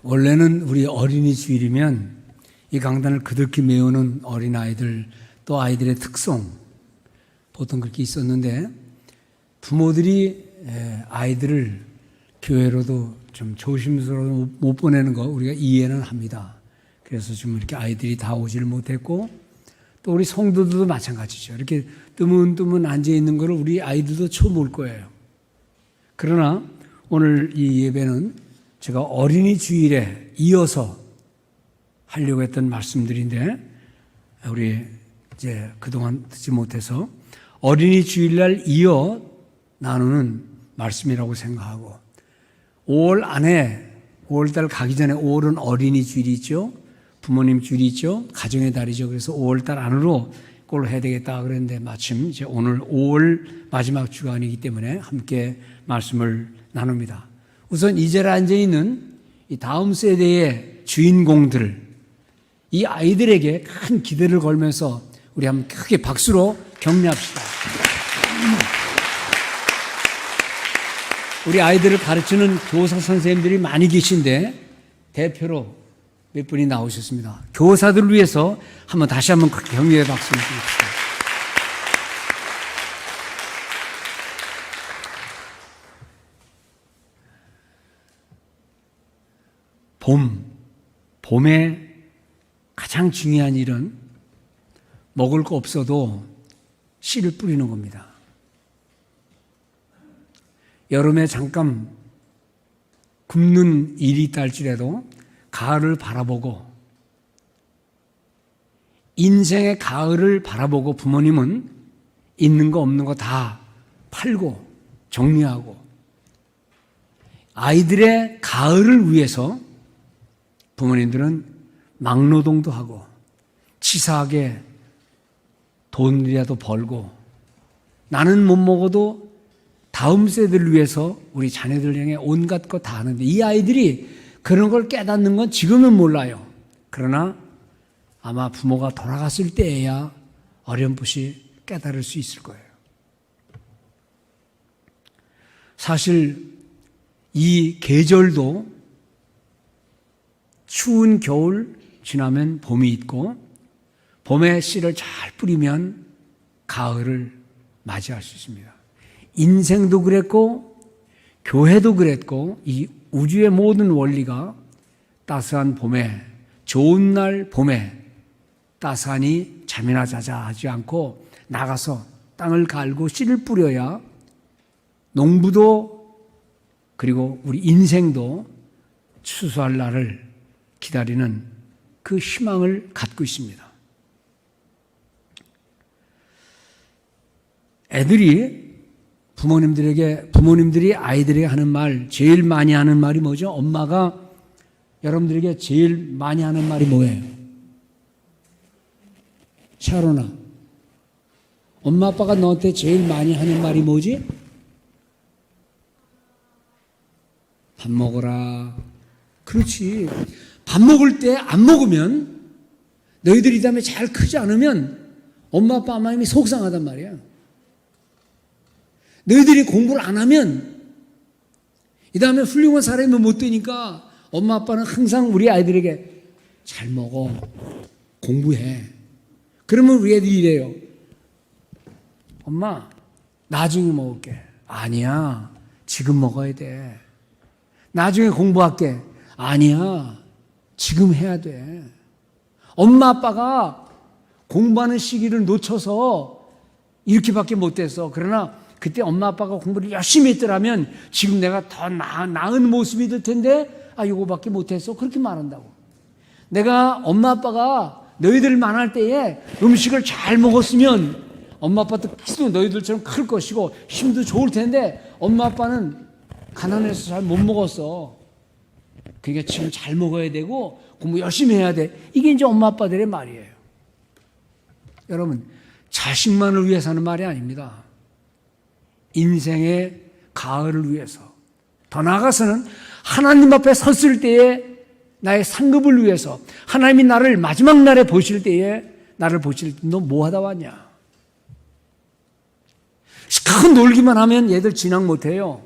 원래는 우리 어린이 주일이면 이 강단을 그득히 메우는 어린아이들 또 아이들의 특성 보통 그렇게 있었는데 부모들이 아이들을 교회로도 좀 조심스러워 못 보내는 거 우리가 이해는 합니다. 그래서 지금 이렇게 아이들이 다 오지를 못했고 또 우리 성도들도 마찬가지죠. 이렇게 뜨문뜨문 앉아있는 거를 우리 아이들도 처음 올 거예요. 그러나 오늘 이 예배는 제가 어린이 주일에 이어서 하려고 했던 말씀들인데 우리 이제 그동안 듣지 못해서 어린이 주일날 이어 나누는 말씀이라고 생각하고 5월 안에 5월달 가기 전에 5월은 어린이 주일이 있죠. 부모님 주일이 있죠. 가정의 달이죠. 그래서 5월달 안으로 그걸 해야 되겠다 그랬는데 마침 이제 오늘 5월 마지막 주간이기 때문에 함께 말씀을 나눕니다. 우선 이 자리에 앉아있는 이 다음 세대의 주인공들 이 아이들에게 큰 기대를 걸면서 우리 한번 크게 박수로 격려합시다. 우리 아이들을 가르치는 교사 선생님들이 많이 계신데 대표로 몇 분이 나오셨습니다. 교사들을 위해서 다시 한번 격려의 박수를 드립시다. 봄에 가장 중요한 일은 먹을 거 없어도 씨를 뿌리는 겁니다. 여름에 잠깐 굶는 일이 있다 할지라도 가을을 바라보고 인생의 가을을 바라보고 부모님은 있는 거 없는 거 다 팔고 정리하고 아이들의 가을을 위해서 부모님들은 막노동도 하고 치사하게 돈이라도 벌고 나는 못 먹어도 다음 세대를 위해서 우리 자녀들 향해 온갖 거 다 하는데 이 아이들이 그런 걸 깨닫는 건 지금은 몰라요. 그러나 아마 부모가 돌아갔을 때에야 어렴풋이 깨달을 수 있을 거예요. 사실 이 계절도 추운 겨울 지나면 봄이 있고 봄에 씨를 잘 뿌리면 가을을 맞이할 수 있습니다. 인생도 그랬고 교회도 그랬고 이 우주의 모든 원리가 따스한 봄에 좋은 날 봄에 따스하니 잠이나 자자 하지 않고 나가서 땅을 갈고 씨를 뿌려야 농부도 그리고 우리 인생도 추수할 날을 기다리는 그 희망을 갖고 있습니다. 부모님들이 아이들에게 하는 말, 제일 많이 하는 말이 뭐죠? 엄마가 여러분들에게 제일 많이 하는 말이 뭐예요? 샤로나, 엄마 아빠가 너한테 제일 많이 하는 말이 뭐지? 밥 먹어라. 그렇지. 밥 먹을 때 안 먹으면 너희들이 이 다음에 잘 크지 않으면 엄마 아빠 마음이 속상하단 말이야. 너희들이 공부를 안 하면 이 다음에 훌륭한 사람이 못 되니까 엄마 아빠는 항상 우리 아이들에게 잘 먹어, 공부해. 그러면 우리 애들이 이래요. 엄마 나중에 먹을게. 아니야, 지금 먹어야 돼. 나중에 공부할게. 아니야, 지금 해야 돼. 엄마 아빠가 공부하는 시기를 놓쳐서 이렇게밖에 못했어. 그러나 그때 엄마 아빠가 공부를 열심히 했더라면 지금 내가 더 나은 모습이 될 텐데 이거밖에 못했어. 그렇게 말한다고. 내가 엄마 아빠가 너희들 만날 때에 음식을 잘 먹었으면 엄마 아빠도 키도 너희들처럼 클 것이고 힘도 좋을 텐데 엄마 아빠는 가난해서 잘 못 먹었어. 그러니까 지금 잘 먹어야 되고 공부 열심히 해야 돼. 이게 이제 엄마 아빠들의 말이에요. 여러분, 자식만을 위해서 하는 말이 아닙니다. 인생의 가을을 위해서, 더 나아가서는 하나님 앞에 섰을 때에 나의 상급을 위해서, 하나님이 나를 마지막 날에 보실 때에 나를 보실 때 너 뭐 하다 왔냐? 큰 놀기만 하면 얘들 진학 못해요.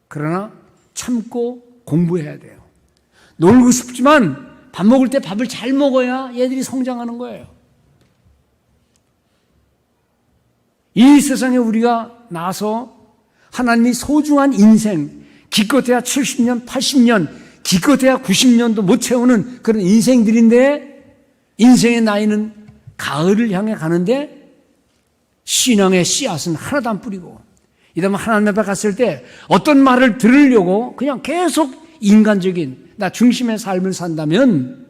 그러나 참고 공부해야 돼요. 놀고 싶지만 밥 먹을 때 밥을 잘 먹어야 얘들이 성장하는 거예요. 이 세상에 우리가 나서 하나님이 소중한 인생, 기껏해야 70년, 80년, 기껏해야 90년도 못 채우는 그런 인생들인데 인생의 나이는 가을을 향해 가는데 신앙의 씨앗은 하나도 안 뿌리고 이러면 하나님 앞에 갔을 때 어떤 말을 들으려고 그냥 계속 인간적인 나 중심의 삶을 산다면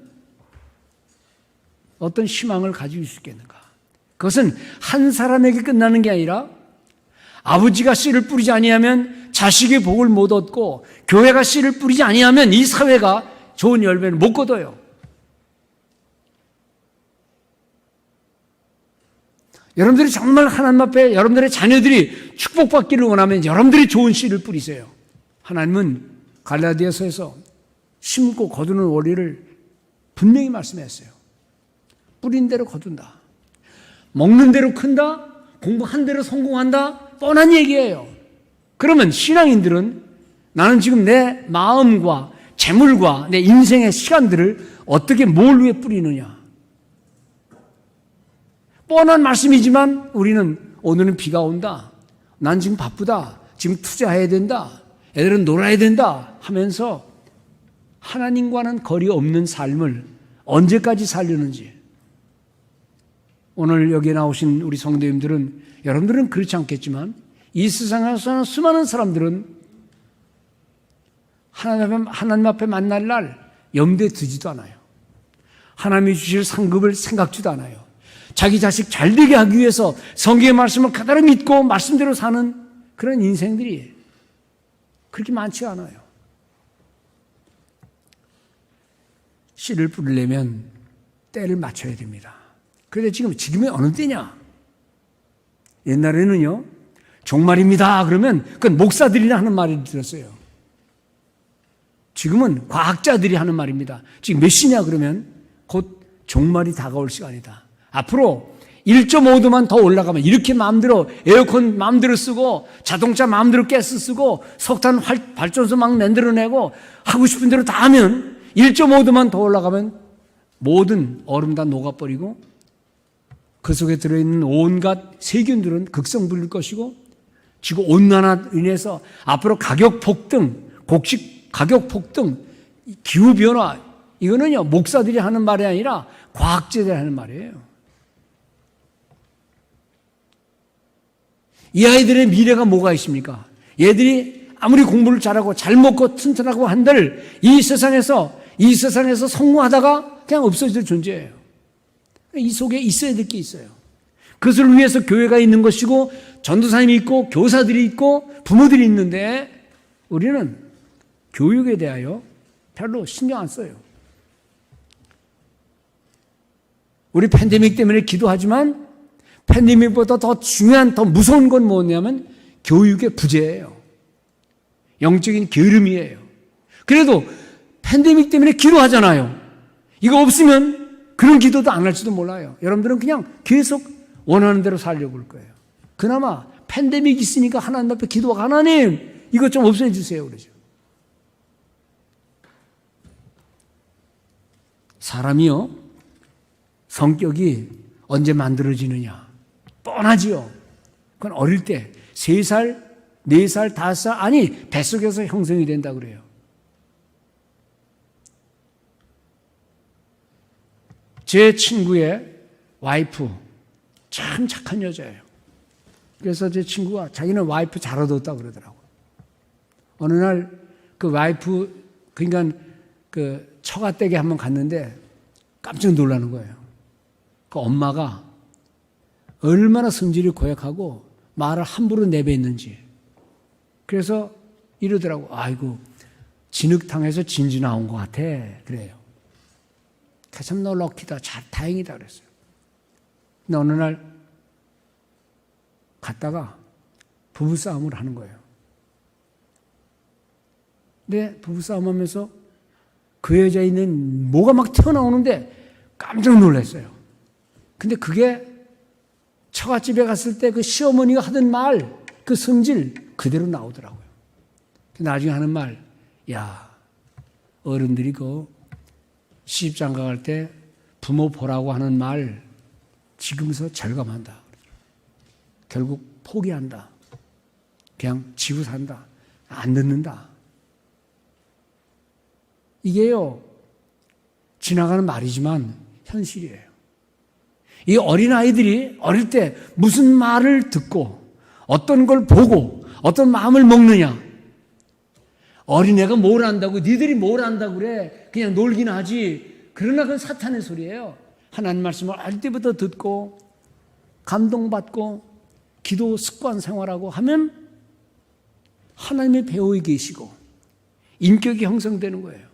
어떤 희망을 가지고 있을 수 있겠는가? 그것은 한 사람에게 끝나는 게 아니라 아버지가 씨를 뿌리지 아니하면 자식의 복을 못 얻고 교회가 씨를 뿌리지 아니하면 이 사회가 좋은 열매를 못 거둬요. 여러분들이 정말 하나님 앞에 여러분들의 자녀들이 축복받기를 원하면 여러분들이 좋은 씨를 뿌리세요. 하나님은 갈라디아서에서 심고 거두는 원리를 분명히 말씀했어요. 뿌린 대로 거둔다. 먹는 대로 큰다. 공부한 대로 성공한다. 뻔한 얘기예요. 그러면 신앙인들은 나는 지금 내 마음과 재물과 내 인생의 시간들을 어떻게 뭘 위해 뿌리느냐. 뻔한 말씀이지만 우리는 오늘은 비가 온다. 난 지금 바쁘다. 지금 투자해야 된다. 애들은 놀아야 된다 하면서 하나님과는 거리 없는 삶을 언제까지 살려는지. 오늘 여기에 나오신 우리 성도님들은 여러분들은 그렇지 않겠지만 이 세상에서는 수많은 사람들은 하나님 앞에 만날 날 염두에 두지도 않아요. 하나님이 주실 상급을 생각지도 않아요. 자기 자식 잘 되게 하기 위해서 성경의 말씀을 그대로 믿고 말씀대로 사는 그런 인생들이 그렇게 많지 않아요. 씨를 뿌리려면 때를 맞춰야 됩니다. 그런데 지금이 어느 때냐? 옛날에는요, 종말입니다. 그러면 그건 목사들이나 하는 말을 들었어요. 지금은 과학자들이 하는 말입니다. 지금 몇 시냐 그러면 곧 종말이 다가올 시간이다. 앞으로 1.5도만 더 올라가면 이렇게 마음대로 에어컨 마음대로 쓰고 자동차 마음대로 가스 쓰고 석탄 발전소 막 만들어내고 하고 싶은 대로 다 하면 1.5도만 더 올라가면 모든 얼음 다 녹아버리고 그 속에 들어있는 온갖 세균들은 극성 부릴 것이고 지구 온난화로 인해서 앞으로 가격 폭등, 곡식 가격 폭등, 기후변화 이거는요 목사들이 하는 말이 아니라 과학자들이 하는 말이에요. 이 아이들의 미래가 뭐가 있습니까? 얘들이 아무리 공부를 잘하고 잘 먹고 튼튼하고 한들 이 세상에서 성공하다가 그냥 없어질 존재예요. 이 속에 있어야 될 게 있어요. 그것을 위해서 교회가 있는 것이고 전도사님이 있고 교사들이 있고 부모들이 있는데 우리는 교육에 대하여 별로 신경 안 써요. 우리 팬데믹 때문에 기도하지만 팬데믹보다 더 중요한 더 무서운 건 뭐냐면 교육의 부재예요. 영적인 게으름이에요. 그래도 팬데믹 때문에 기도하잖아요. 이거 없으면 그런 기도도 안 할지도 몰라요. 여러분들은 그냥 계속 원하는 대로 살려고 할 거예요. 그나마 팬데믹 있으니까 하나님 앞에 기도가 하나님 이것 좀 없애 주세요 그러죠. 사람이요 성격이 언제 만들어지느냐 뻔하지요. 그건 어릴 때 3살, 4살, 5살 아니 뱃속에서 형성이 된다 그래요. 제 친구의 와이프 참 착한 여자예요. 그래서 제 친구가 자기는 와이프 잘 얻었다고 그러더라고요. 어느 날 그 와이프 그러니까 그 처가댁에 한번 갔는데 깜짝 놀라는 거예요. 그 엄마가 얼마나 성질이 고약하고 말을 함부로 내뱉는지. 그래서 이러더라고. 아이고 진흙탕에서 진주 나온 것 같아. 그래요. 참 너 럭키다. 다행이다 그랬어요. 근데 어느 날 갔다가 부부싸움을 하는 거예요. 근데 부부싸움 하면서 그 여자애는 뭐가 막 튀어나오는데 깜짝 놀랐어요. 근데 그게 처갓집에 갔을 때 그 시어머니가 하던 말, 그 성질 그대로 나오더라고요. 나중에 하는 말, 야, 어른들이 그 시집장가 갈 때 부모 보라고 하는 말 지금서 절감한다. 결국 포기한다. 그냥 지고 산다. 안 듣는다. 이게요, 지나가는 말이지만 현실이에요. 이 어린아이들이 어릴 때 무슨 말을 듣고 어떤 걸 보고 어떤 마음을 먹느냐. 어린애가 뭘 안다고, 니들이 뭘 안다고 그래. 그냥 놀긴 하지. 그러나 그건 사탄의 소리예요. 하나님 말씀을 알 때부터 듣고 감동받고 기도 습관 생활하고 하면 하나님의 배후에 계시고 인격이 형성되는 거예요.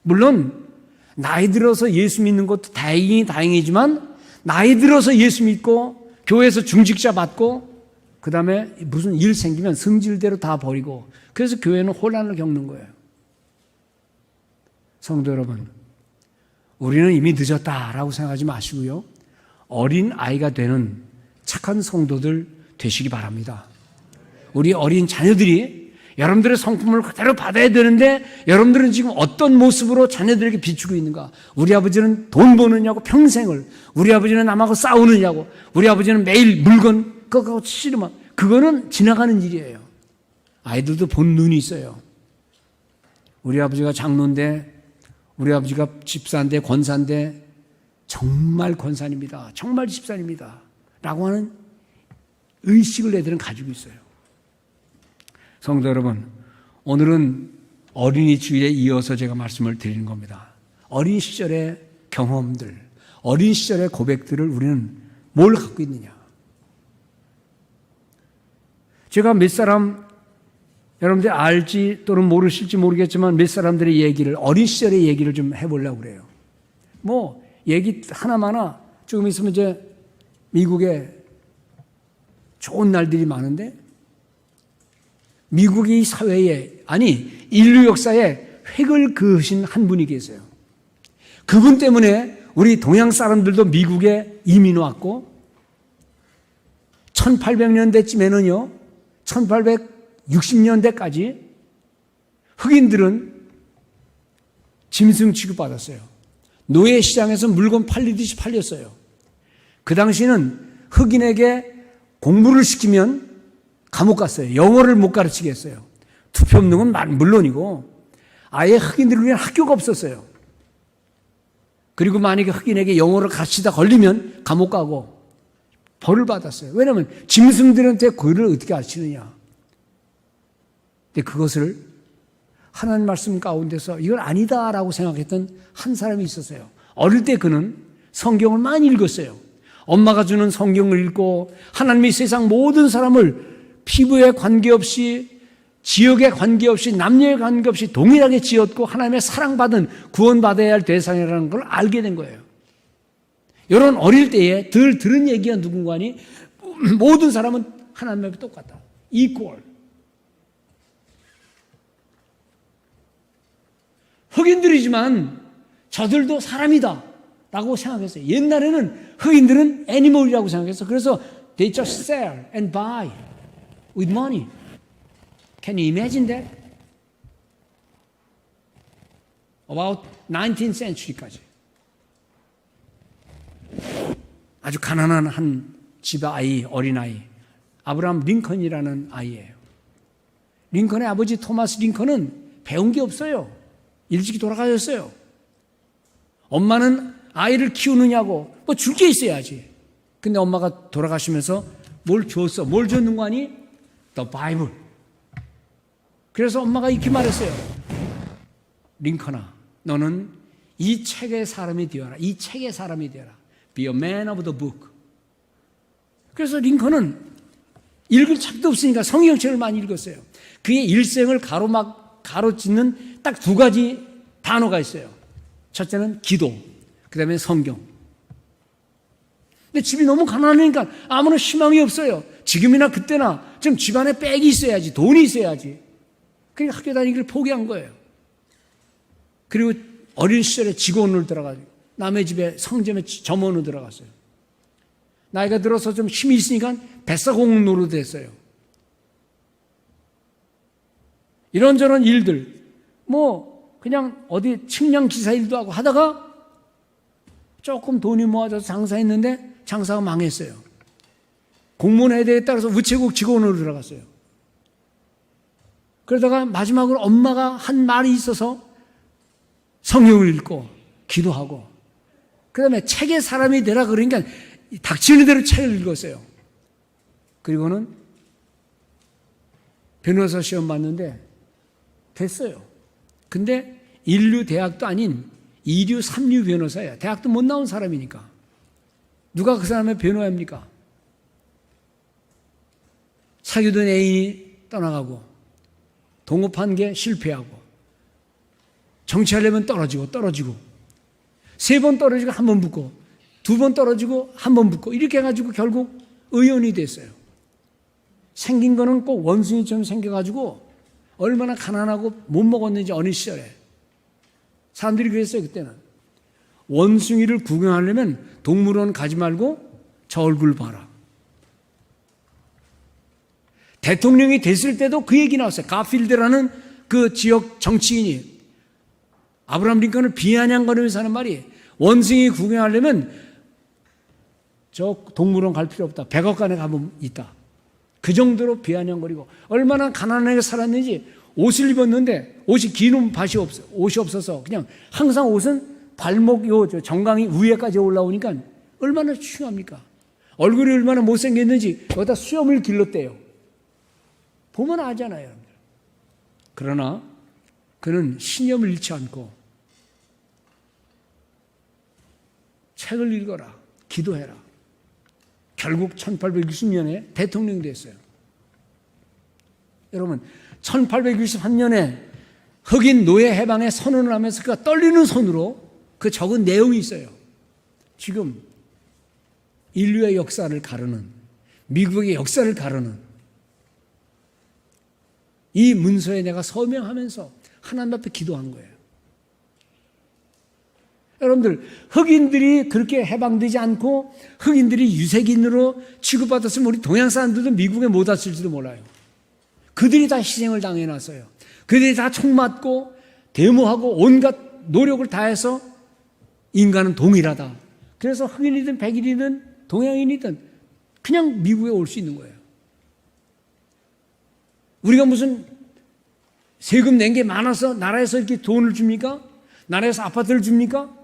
물론 나이 들어서 예수 믿는 것도 다행이지만 나이 들어서 예수 믿고 교회에서 중직자 받고 그 다음에 무슨 일 생기면 성질대로 다 버리고 그래서 교회는 혼란을 겪는 거예요. 성도 여러분, 우리는 이미 늦었다라고 생각하지 마시고요. 어린 아이가 되는 착한 성도들 되시기 바랍니다. 우리 어린 자녀들이 여러분들의 성품을 그대로 받아야 되는데 여러분들은 지금 어떤 모습으로 자녀들에게 비추고 있는가? 우리 아버지는 돈 버느냐고 평생을, 우리 아버지는 남하고 싸우느냐고, 우리 아버지는 매일 물건 꺾고 치르면 그거는 지나가는 일이에요. 아이들도 본 눈이 있어요. 우리 아버지가 장로인데 우리 아버지가 집사인데 권사인데 정말 권사입니다. 정말 집사입니다. 라고 하는 의식을 애들은 가지고 있어요. 성도 여러분, 오늘은 어린이 주일에 이어서 제가 말씀을 드리는 겁니다. 어린 시절의 경험들, 어린 시절의 고백들을 우리는 뭘 갖고 있느냐. 제가 몇 사람, 여러분들 알지 또는 모르실지 모르겠지만 몇 사람들의 얘기를, 어린 시절의 얘기를 좀 해보려고 그래요. 뭐 얘기 하나마나 조금 있으면 이제 미국에 좋은 날들이 많은데 미국의 사회에, 아니 인류 역사에 획을 그으신 한 분이 계세요. 그분 때문에 우리 동양 사람들도 미국에 이민 왔고 1800년대쯤에는요 1860년대까지 흑인들은 짐승 취급받았어요. 노예시장에서 물건 팔리듯이 팔렸어요. 그 당시는 흑인에게 공부를 시키면 감옥 갔어요. 영어를 못 가르치게 했어요. 투표 없는 건 물론이고 아예 흑인들을 위한 학교가 없었어요. 그리고 만약에 흑인에게 영어를 가르치다 걸리면 감옥 가고 벌을 받았어요. 왜냐하면 짐승들한테 글을 어떻게 가르치느냐. 근데 그것을 하나님 말씀 가운데서 이건 아니다라고 생각했던 한 사람이 있었어요. 어릴 때 그는 성경을 많이 읽었어요. 엄마가 주는 성경을 읽고 하나님이 세상 모든 사람을 피부에 관계없이 지역에 관계없이 남녀에 관계없이 동일하게 지었고 하나님의 사랑받은 구원받아야 할 대상이라는 걸 알게 된 거예요. 이런 어릴 때에 들은 얘기가 누군가니 모든 사람은 하나님 앞에 똑같다. equal. 흑인들이지만 저들도 사람이다 라고 생각했어요. 옛날에는 흑인들은 애니멀이라고 생각했어요. 그래서 they just sell and buy with money. Can you imagine that? About 19th century까지. 아주 가난한 한 집의 아이, 어린아이. 아브라함 링컨이라는 아이예요. 링컨의 아버지 토마스 링컨은 배운 게 없어요. 일찍이 돌아가셨어요. 엄마는 아이를 키우느냐고 뭐 줄 게 있어야지. 근데 엄마가 돌아가시면서 뭘 줬어? 뭘 줬는 거 아니? The Bible. 그래서 엄마가 이렇게 말했어요. 링컨아, 너는 이 책의 사람이 되어라. 이 책의 사람이 되어라. Be a man of the book. 그래서 링컨은 읽을 책도 없으니까 성경책을 많이 읽었어요. 그의 일생을 가로짓는 딱 두 가지 단어가 있어요. 첫째는 기도, 그 다음에 성경. 근데 집이 너무 가난하니까 아무런 희망이 없어요. 지금이나 그때나 좀 집안에 백이 있어야지, 돈이 있어야지. 그러니까 학교 다니기를 포기한 거예요. 그리고 어린 시절에 직원으로 들어가지고 남의 집에 성점에 점원으로 들어갔어요. 나이가 들어서 좀 힘이 있으니까 뱃사공 노릇 했어요. 이런저런 일들, 뭐 그냥 어디 측량 기사 일도 하고 하다가 조금 돈이 모아져서 장사했는데 장사가 망했어요. 공무원 해야 되겠다 해서 우체국 직원으로 들어갔어요. 그러다가 마지막으로 엄마가 한 말이 있어서 성경을 읽고 기도하고 그 다음에 책의 사람이 되라 그러니까 닥치는 대로 책을 읽었어요. 그리고는 변호사 시험 봤는데 됐어요. 근데 인류 대학도 아닌 2류, 3류 변호사예요. 대학도 못 나온 사람이니까. 누가 그 사람의 변호합니까? 사귀던 애인이 떠나가고 동업한 게 실패하고 정치하려면 떨어지고 3번 떨어지고 1번 붙고 2번 떨어지고 1번 붙고 이렇게 해가지고 결국 의원이 됐어요. 생긴 거는 꼭 원숭이처럼 생겨가지고 얼마나 가난하고 못 먹었는지 어린 시절에 사람들이 그랬어요. 그때는 원숭이를 구경하려면 동물원 가지 말고 저 얼굴 봐라. 대통령이 됐을 때도 그 얘기 나왔어요. 가필드라는 그 지역 정치인이 아브라함 링컨을 비아냥거리면서 하는 말이 원숭이 구경하려면 저 동물원 갈 필요 없다. 백악관에 가면 있다. 그 정도로 비아냥거리고 얼마나 가난하게 살았는지 옷을 입었는데 옷이 긴 옷이 없어서 그냥 항상 옷은 발목 정강이 위에까지 올라오니까 얼마나 추합니까? 얼굴이 얼마나 못생겼는지 여기다 수염을 길렀대요. 보면 아잖아요. 여러분들. 그러나 그는 신념을 잃지 않고 책을 읽어라. 기도해라. 결국 1860년에 대통령이 됐어요. 여러분 1863년에 흑인 노예 해방에 선언을 하면서 그가 떨리는 손으로 그 적은 내용이 있어요. 지금 인류의 역사를 가르는 미국의 역사를 가르는 이 문서에 내가 서명하면서 하나님 앞에 기도한 거예요. 여러분들 흑인들이 그렇게 해방되지 않고 흑인들이 유색인으로 취급받았으면 우리 동양 사람들도 미국에 못 왔을지도 몰라요. 그들이 다 희생을 당해놨어요. 그들이 다 총 맞고 데모하고 온갖 노력을 다해서 인간은 동일하다. 그래서 흑인이든 백인이든 동양인이든 그냥 미국에 올 수 있는 거예요. 우리가 무슨 세금 낸 게 많아서 나라에서 이렇게 돈을 줍니까? 나라에서 아파트를 줍니까?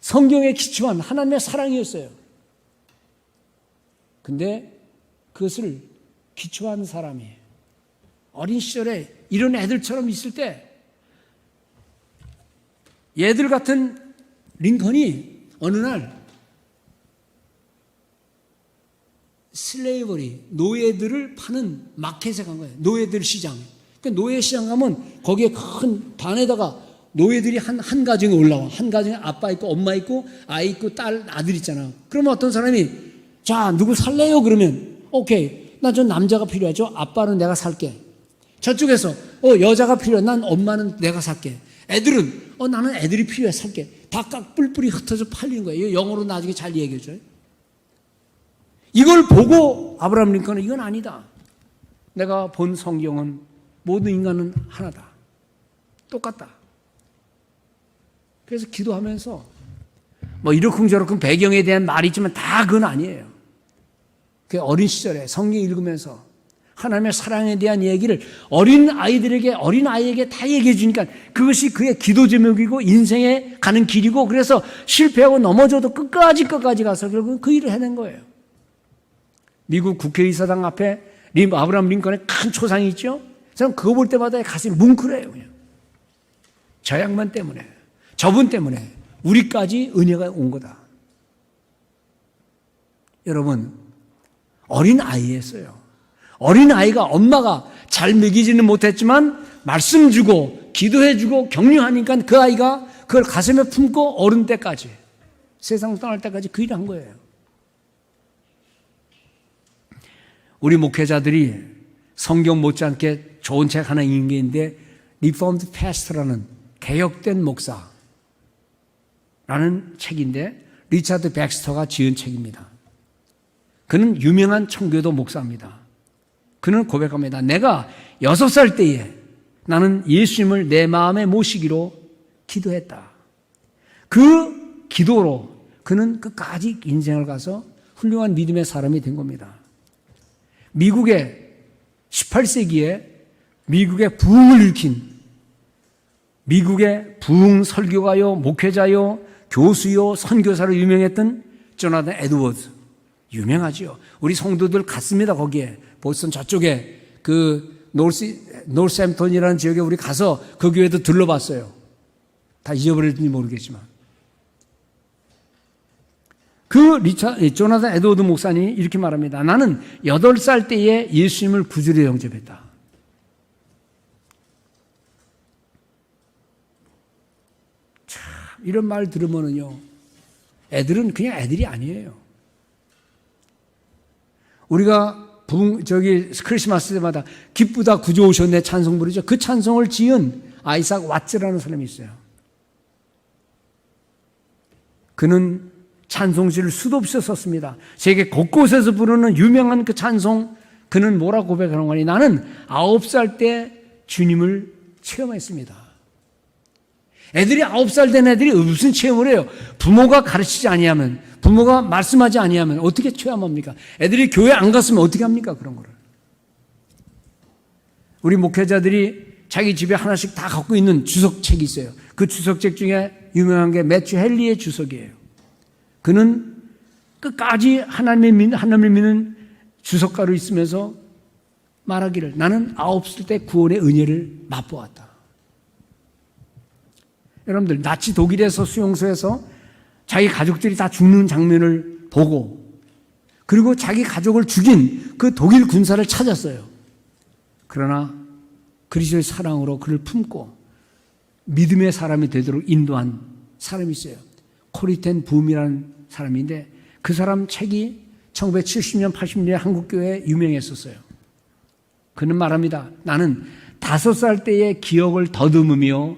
성경에 기초한 하나님의 사랑이었어요. 근데 그것을 기초한 사람이 어린 시절에 이런 애들처럼 있을 때 얘들 같은 링컨이 어느 날 슬레이버리, 노예들을 파는 마켓에 간 거예요. 노예들 시장. 그러니까 노예 시장 가면 거기에 큰 단에다가 노예들이 한 가정에 올라와. 한 가정에 아빠 있고 엄마 있고 아이 있고 딸, 아들 있잖아. 그러면 어떤 사람이 자, 누구 살래요? 그러면 오케이. 나 저 남자가 필요하죠. 아빠는 내가 살게. 저쪽에서 여자가 필요해. 난 엄마는 내가 살게. 애들은 나는 애들이 필요해. 살게. 다 뿔뿔이 흩어져 팔리는 거예요. 영어로 나중에 잘 얘기해줘요. 이걸 보고 아브라함 링컨은 이건 아니다. 내가 본 성경은 모든 인간은 하나다. 똑같다. 그래서 기도하면서 뭐 이러쿵저러쿵 배경에 대한 말이 있지만 다 그건 아니에요. 그 어린 시절에 성경 읽으면서 하나님의 사랑에 대한 얘기를 어린 아이에게 다 얘기해 주니까 그것이 그의 기도 제목이고 인생에 가는 길이고 그래서 실패하고 넘어져도 끝까지 가서 결국 그 일을 해낸 거예요. 미국 국회의사당 앞에 아브라함 링컨의 큰 초상이 있죠. 저는 그거 볼 때마다 가슴이 뭉클해요. 그냥. 저 양반 때문에, 저분 때문에 우리까지 은혜가 온 거다. 여러분, 어린 아이였어요. 어린 아이가 엄마가 잘 먹이지는 못했지만 말씀 주고 기도해 주고 격려하니까 그 아이가 그걸 가슴에 품고 어른 때까지 세상 떠날 때까지 그 일을 한 거예요. 우리 목회자들이 성경 못지않게 좋은 책 하나 읽은 게 있는데 Reformed Pastor라는 개혁된 목사라는 책인데 리차드 백스터가 지은 책입니다. 그는 유명한 청교도 목사입니다. 그는 고백합니다. 내가 6살 때에 나는 예수님을 내 마음에 모시기로 기도했다. 그 기도로 그는 끝까지 인생을 가서 훌륭한 믿음의 사람이 된 겁니다. 미국의 18세기에 미국의 부흥을 일으킨 미국의 부흥 설교가요, 목회자요, 교수요, 선교사로 유명했던 조나단 에드워즈. 유명하지요. 우리 성도들 갔습니다, 거기에. 보스턴 저쪽에 그 노스햄턴이라는 지역에 우리 가서 그 교회도 들러봤어요. 다 잊어버렸는지 모르겠지만. 조나단 에드워드 목사님이 이렇게 말합니다. 나는 8살 때에 예수님을 구주로 영접했다. 참, 이런 말 들으면은요, 애들은 그냥 애들이 아니에요. 우리가 크리스마스 때마다 기쁘다 구주 오셨네 찬송 부르죠. 그 찬송을 지은 아이삭 왓츠라는 사람이 있어요. 그는 찬송시를 수도 없이 썼습니다. 세계 곳곳에서 부르는 유명한 그 찬송, 그는 뭐라고 고백하는 거니? 나는 9살 때 주님을 체험했습니다. 애들이 9살 된 애들이 무슨 체험을 해요? 부모가 가르치지 아니하면, 부모가 말씀하지 아니하면 어떻게 체험합니까? 애들이 교회 안 갔으면 어떻게 합니까? 그런 거를. 우리 목회자들이 자기 집에 하나씩 다 갖고 있는 주석책이 있어요. 그 주석책 중에 유명한 게 매튜 헨리의 주석이에요. 그는 끝까지 하나님을 믿는 주석가로 있으면서 말하기를 나는 9살 때 구원의 은혜를 맛보았다. 여러분들, 나치 독일에서 수용소에서 자기 가족들이 다 죽는 장면을 보고, 그리고 자기 가족을 죽인 그 독일 군사를 찾았어요. 그러나 그리스도의 사랑으로 그를 품고 믿음의 사람이 되도록 인도한 사람이 있어요. 코리텐 붐이라는 사람인데, 그 사람 책이 1970년, 80년에 한국교회에 유명했었어요. 그는 말합니다. 나는 5살 때의 기억을 더듬으며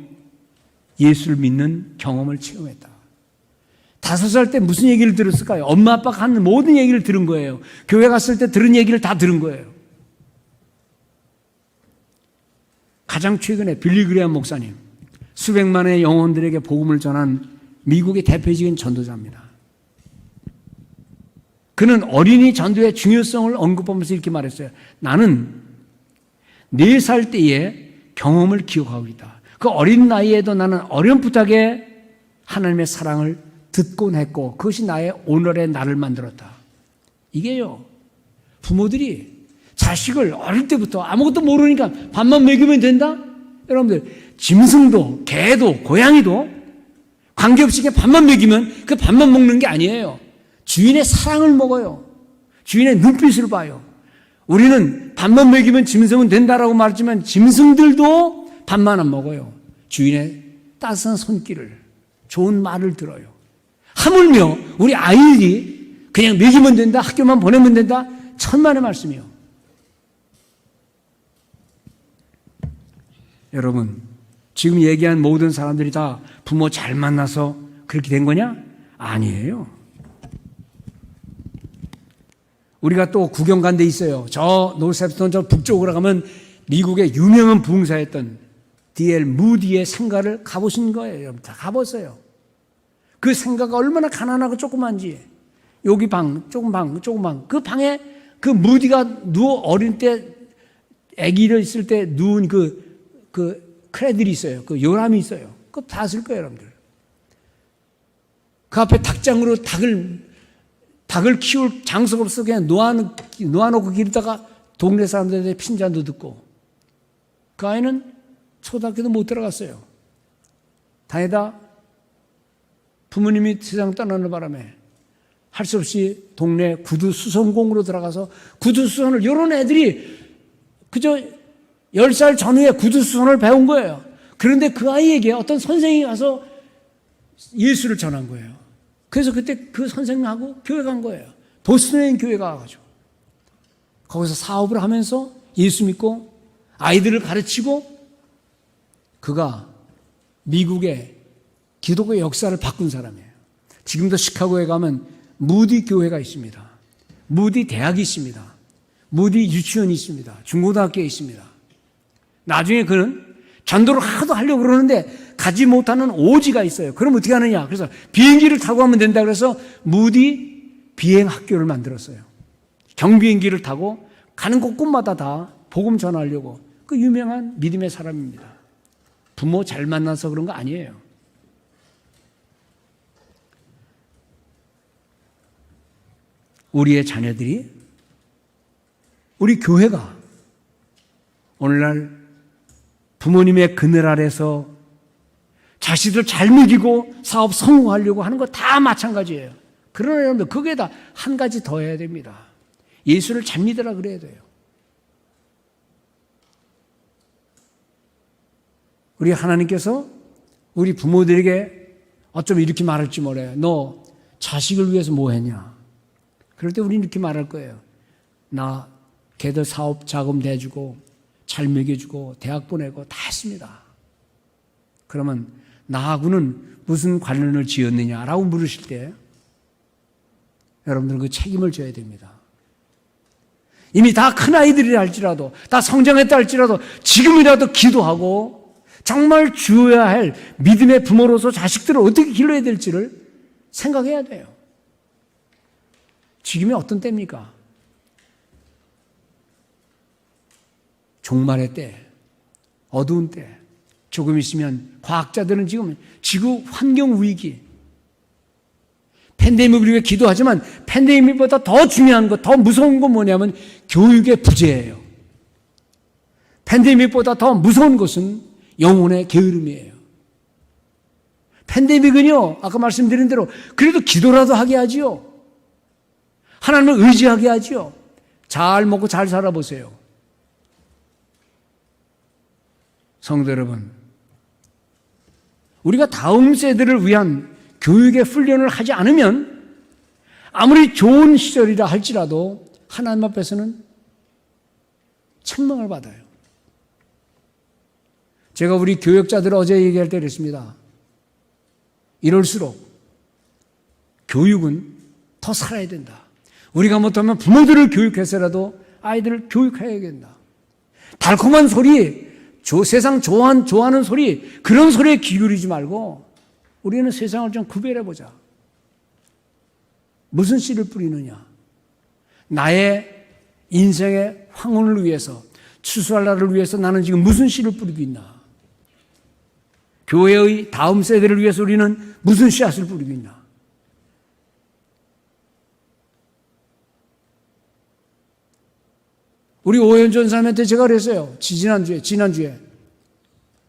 예수를 믿는 경험을 체험했다. 5살 때 무슨 얘기를 들었을까요? 엄마 아빠가 하는 모든 얘기를 들은 거예요. 교회 갔을 때 들은 얘기를 다 들은 거예요. 가장 최근에 빌리 그레이엄 목사님, 수백만의 영혼들에게 복음을 전한 미국의 대표적인 전도자입니다. 그는 어린이 전도의 중요성을 언급하면서 이렇게 말했어요. 나는 4살 때의 경험을 기억하고 있다. 그 어린 나이에도 나는 어렴풋하게 하나님의 사랑을 듣곤 했고, 그것이 나의 오늘의 나를 만들었다. 이게요, 부모들이 자식을 어릴 때부터 아무것도 모르니까 밥만 먹이면 된다? 여러분들, 짐승도 개도 고양이도 관계없이 그냥 밥만 먹이면 그 밥만 먹는 게 아니에요. 주인의 사랑을 먹어요. 주인의 눈빛을 봐요. 우리는 밥만 먹이면 짐승은 된다라고 말했지만 짐승들도 밥만 안 먹어요. 주인의 따스한 손길을, 좋은 말을 들어요. 하물며 우리 아이들이 그냥 먹이면 된다, 학교만 보내면 된다, 천만의 말씀이요. 여러분, 지금 얘기한 모든 사람들이 다 부모 잘 만나서 그렇게 된 거냐? 아니에요. 우리가 또 구경 간 데 있어요. 저 노스햄프턴 저 북쪽으로 가면 미국의 유명한 부흥사였던 D.L. 무디의 생가를 가보신 거예요. 여러분 다 가보세요. 그 생가가 얼마나 가난하고 조그만지, 여기 방, 조금 방, 조금 방. 그 방에 그 무디가 어릴 때, 아기를 있을 때 누운 그 크레들이 있어요. 그 요람이 있어요. 그거 봤을 거예요, 여러분들. 그 앞에 닭장으로 닭을 키울 장소가 없어 그냥 놓아놓고 기르다가 동네 사람들한테 핀잔도 듣고, 그 아이는 초등학교도 못 들어갔어요. 다니다 부모님이 세상 떠나는 바람에 할 수 없이 동네 구두 수선공으로 들어가서 구두 수선을, 이런 애들이 그저 10살 전후에 구두 수선을 배운 거예요. 그런데 그 아이에게 어떤 선생님이 가서 예수를 전한 거예요. 그래서 그때 그 선생님하고 교회 간 거예요. 보스턴에 있는 교회 가가지고 거기서 사업을 하면서 예수 믿고 아이들을 가르치고, 그가 미국의 기독교 역사를 바꾼 사람이에요. 지금도 시카고에 가면 무디 교회가 있습니다. 무디 대학이 있습니다. 무디 유치원이 있습니다. 중고등학교에 있습니다. 나중에 그는 전도를 하도 하려고 그러는데 가지 못하는 오지가 있어요. 그럼 어떻게 하느냐? 그래서 비행기를 타고 가면 된다 그래서 무디 비행학교를 만들었어요. 경비행기를 타고 가는 곳곳마다 다 복음 전하려고. 그 유명한 믿음의 사람입니다. 부모 잘 만나서 그런 거 아니에요. 우리의 자녀들이, 우리 교회가 오늘날 부모님의 그늘 아래서 자식들 잘 먹이고 사업 성공하려고 하는 거 다 마찬가지예요. 그러나 여러분들 거기에다 한 가지 더 해야 됩니다. 예수를 잘 믿으라 그래야 돼요. 우리 하나님께서 우리 부모들에게 어쩜 이렇게 말할지 몰라요. 너 자식을 위해서 뭐 했냐? 그럴 때 우리는 이렇게 말할 거예요. 나 걔들 사업 자금 대주고 잘 먹여주고 대학 보내고 다 했습니다. 그러면 나하고는 무슨 관련을 지었느냐라고 물으실 때 여러분들은 그 책임을 져야 됩니다. 이미 다 큰 아이들이라 할지라도 다 성장했다 할지라도 지금이라도 기도하고 정말 주어야 할 믿음의 부모로서 자식들을 어떻게 길러야 될지를 생각해야 돼요. 지금이 어떤 때입니까? 종말의 때, 어두운 때, 조금 있으면 과학자들은 지금 지구 환경 위기, 팬데믹을 위해 기도하지만 팬데믹보다 더 중요한 것, 더 무서운 건 뭐냐면 교육의 부재예요. 팬데믹보다 더 무서운 것은 영혼의 게으름이에요. 팬데믹은요, 아까 말씀드린 대로 그래도 기도라도 하게 하지요. 하나님을 의지하게 하지요. 잘 먹고 잘 살아보세요. 성도 여러분, 우리가 다음 세대를 위한 교육의 훈련을 하지 않으면 아무리 좋은 시절이라 할지라도 하나님 앞에서는 책망을 받아요. 제가 우리 교육자들 어제 얘기할 때 그랬습니다. 이럴수록 교육은 더 살아야 된다. 우리가 못하면 부모들을 교육해서라도 아이들을 교육해야 된다. 달콤한 소리, 세상 좋아하는 소리, 그런 소리에 귀 기울이지 말고 우리는 세상을 좀 구별해보자. 무슨 씨를 뿌리느냐? 나의 인생의 황혼을 위해서, 추수할 날을 위해서 나는 지금 무슨 씨를 뿌리고 있나? 교회의 다음 세대를 위해서 우리는 무슨 씨앗을 뿌리고 있나? 우리 오현전 사람한테 제가 그랬어요. 지난주에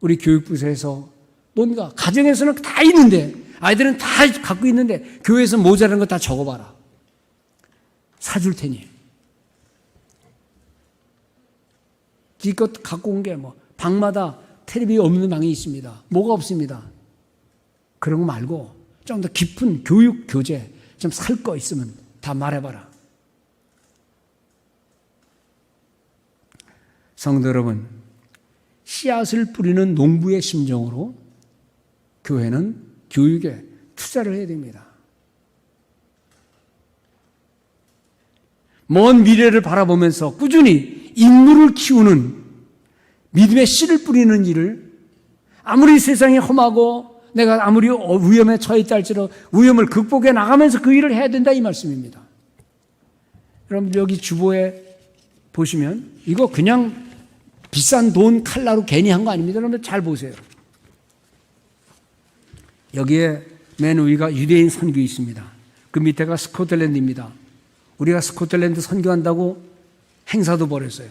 우리 교육부에서 뭔가 가정에서는 다 있는데 아이들은 다 갖고 있는데 교회에서 모자란 거 다 적어봐라. 사줄 테니. 기껏 갖고 온 게 뭐 방마다 텔레비 없는 방이 있습니다. 뭐가 없습니다. 그런 거 말고 좀 더 깊은 교육 교재 좀 살 거 있으면 다 말해봐라. 성도 여러분, 씨앗을 뿌리는 농부의 심정으로 교회는 교육에 투자를 해야 됩니다. 먼 미래를 바라보면서 꾸준히 인물을 키우는 믿음의 씨를 뿌리는 일을 아무리 세상이 험하고 내가 아무리 위험에 처해 있다 할지라도 위험을 극복해 나가면서 그 일을 해야 된다 이 말씀입니다. 여러분 여기 주보에 보시면 이거 그냥 비싼 돈 칼라로 괜히 한 거 아닙니다. 여러분 잘 보세요. 여기에 맨 위가 유대인 선교 있습니다. 그 밑에가 스코틀랜드입니다. 우리가 스코틀랜드 선교한다고 행사도 벌였어요.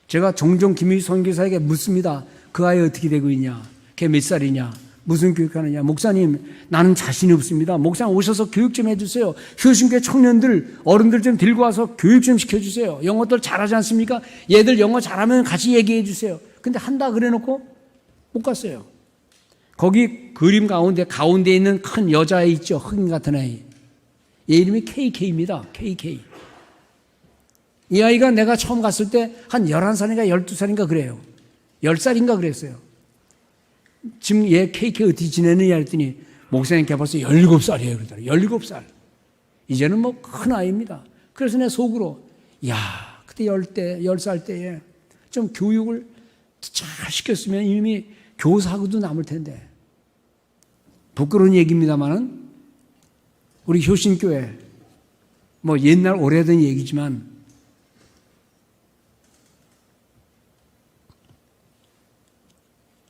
제가 종종 김희 선교사에게 묻습니다. 그 아이 어떻게 되고 있냐? 걔 몇 살이냐? 무슨 교육하느냐? 목사님, 나는 자신이 없습니다. 목사님 오셔서 교육 좀 해주세요. 효신교회 청년들, 어른들 좀 들고 와서 교육 좀 시켜주세요. 영어들 잘하지 않습니까? 얘들 영어 잘하면 같이 얘기해 주세요. 근데 한다 그래 놓고 못 갔어요. 거기 그림 가운데 있는 큰 여자애 있죠? 흑인 같은 아이. 얘 이름이 KK입니다. KK. 이 아이가 내가 처음 갔을 때 한 11살인가 12살인가 그래요. 10살인가 그랬어요. 지금 얘 KK 어떻게 지내느냐 했더니 목사님 걔 벌써 17살이에요. 그러더라고요. 17살. 이제는 뭐 큰 아이입니다. 그래서 내 속으로 그때 10살 때에 좀 교육을 잘 시켰으면 이미 교사하고도 남을 텐데. 부끄러운 얘기입니다만은 우리 효신교회 뭐 옛날 오래된 얘기지만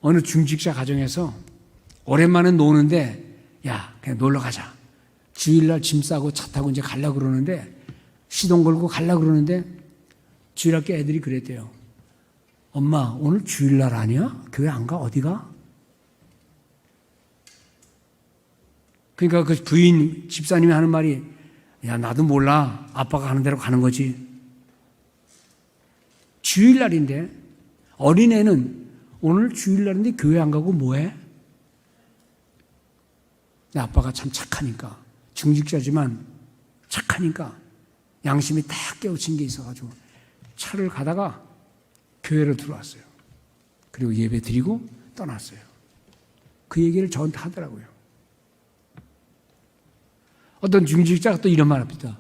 어느 중직자 가정에서 오랜만에 노는데 야 그냥 놀러 가자. 주일날 짐 싸고 차 타고 이제 가려고 그러는데 시동 걸고 가려고 그러는데 주일학교 애들이 그랬대요. 엄마 오늘 주일날 아니야? 교회 안 가? 어디 가? 그러니까 그 부인 집사님이 하는 말이 야 나도 몰라. 아빠가 가는 대로 가는 거지. 주일날인데 어린애는 오늘 주일날인데 교회 안 가고 뭐해? 내 아빠가 참 착하니까 중직자지만 착하니까 양심이 딱 깨우친 게 있어가지고 차를 가다가 교회로 들어왔어요. 그리고 예배 드리고 떠났어요. 그 얘기를 저한테 하더라고요. 어떤 중직자가 또 이런 말 합니다.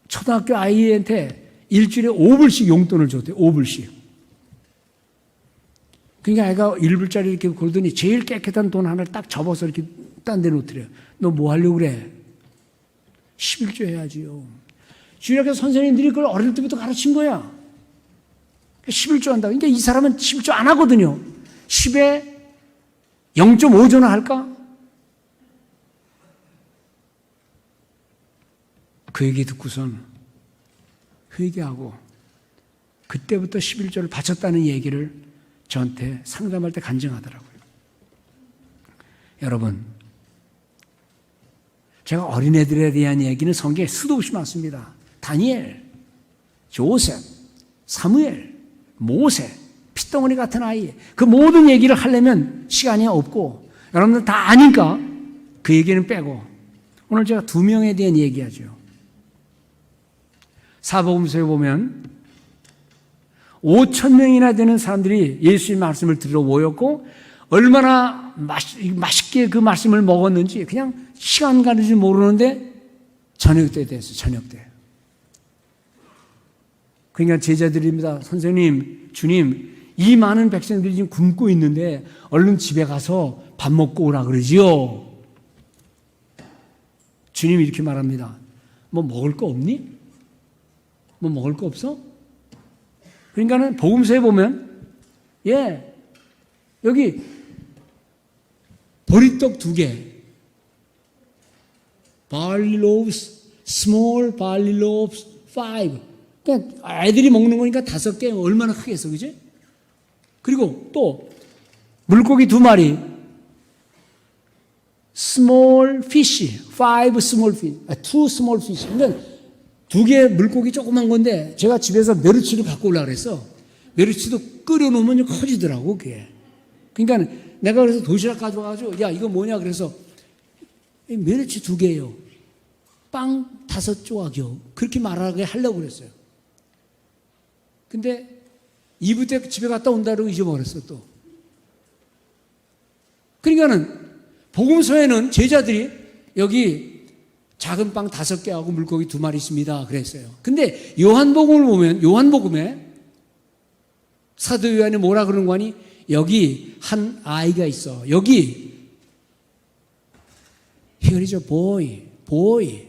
초등학교 아이한테 일주일에 5불씩 용돈을 줬대요. 5불씩. 그러니까 애가 1불짜리 이렇게 걸더니 제일 깨끗한 돈 하나를 딱 접어서 이렇게 딴 데 놓더래요. 너 뭐 하려고 그래? 11조 해야지요. 주일학교 선생님들이 그걸 어릴 때부터 가르친 거야. 11조 한다. 그러니까 이 사람은 11조 안 하거든요. 10에 0.5조나 할까? 그 얘기 듣고선 회개하고 그때부터 11조를 바쳤다는 얘기를 저한테 상담할 때 간증하더라고요. 여러분, 제가 어린애들에 대한 얘기는 성경에 수도 없이 많습니다. 다니엘, 조셉, 사무엘, 모세, 핏덩어리 같은 아이, 그 모든 얘기를 하려면 시간이 없고 여러분들 다 아니까 그 얘기는 빼고 오늘 제가 2명에 대한 얘기하죠. 사복음서에 보면 5,000명이나 되는 사람들이 예수의 말씀을 들어 모였고 얼마나 맛있게 그 말씀을 먹었는지 그냥 시간 가는 줄 모르는데 저녁 때 됐어요. 저녁 때. 그러니까 제자들입니다. 선생님, 주님, 이 많은 백성들이 지금 굶고 있는데 얼른 집에 가서 밥 먹고 오라 그러지요. 주님이 이렇게 말합니다. 뭐 먹을 거 없니? 뭐 먹을 거 없어? 그러니까는 복음서에 보면 여기 보리떡 2개, barley loaves, small barley loaves 5. 그러니까 아이들이 먹는 거니까 5개 얼마나 크겠어, 그지? 그리고 또 물고기 2마리, small fish, 5 small fish, 2 small fish. 그러니까 2개 물고기 조그만 건데 제가 집에서 메르치를 갖고 오려고 그랬어. 메르치도 끓여놓으면 커지더라고 그게. 그러니까 내가 그래서 도시락 가져와가지고 야 이거 뭐냐 그래서 메르치 2개요. 빵 5조각이요. 그렇게 말하게 하려고 그랬어요. 근데 2부 때 집에 갔다 온다고 잊어버렸어 또. 그러니까는 복음서에는 제자들이 여기 작은 빵 5개하고 물고기 2마리 있습니다 그랬어요. 근데 요한복음을 보면 요한복음에 사도 요한이 뭐라 그러는 거 아니? 여기 한 아이가 있어. 여기 Here is a boy.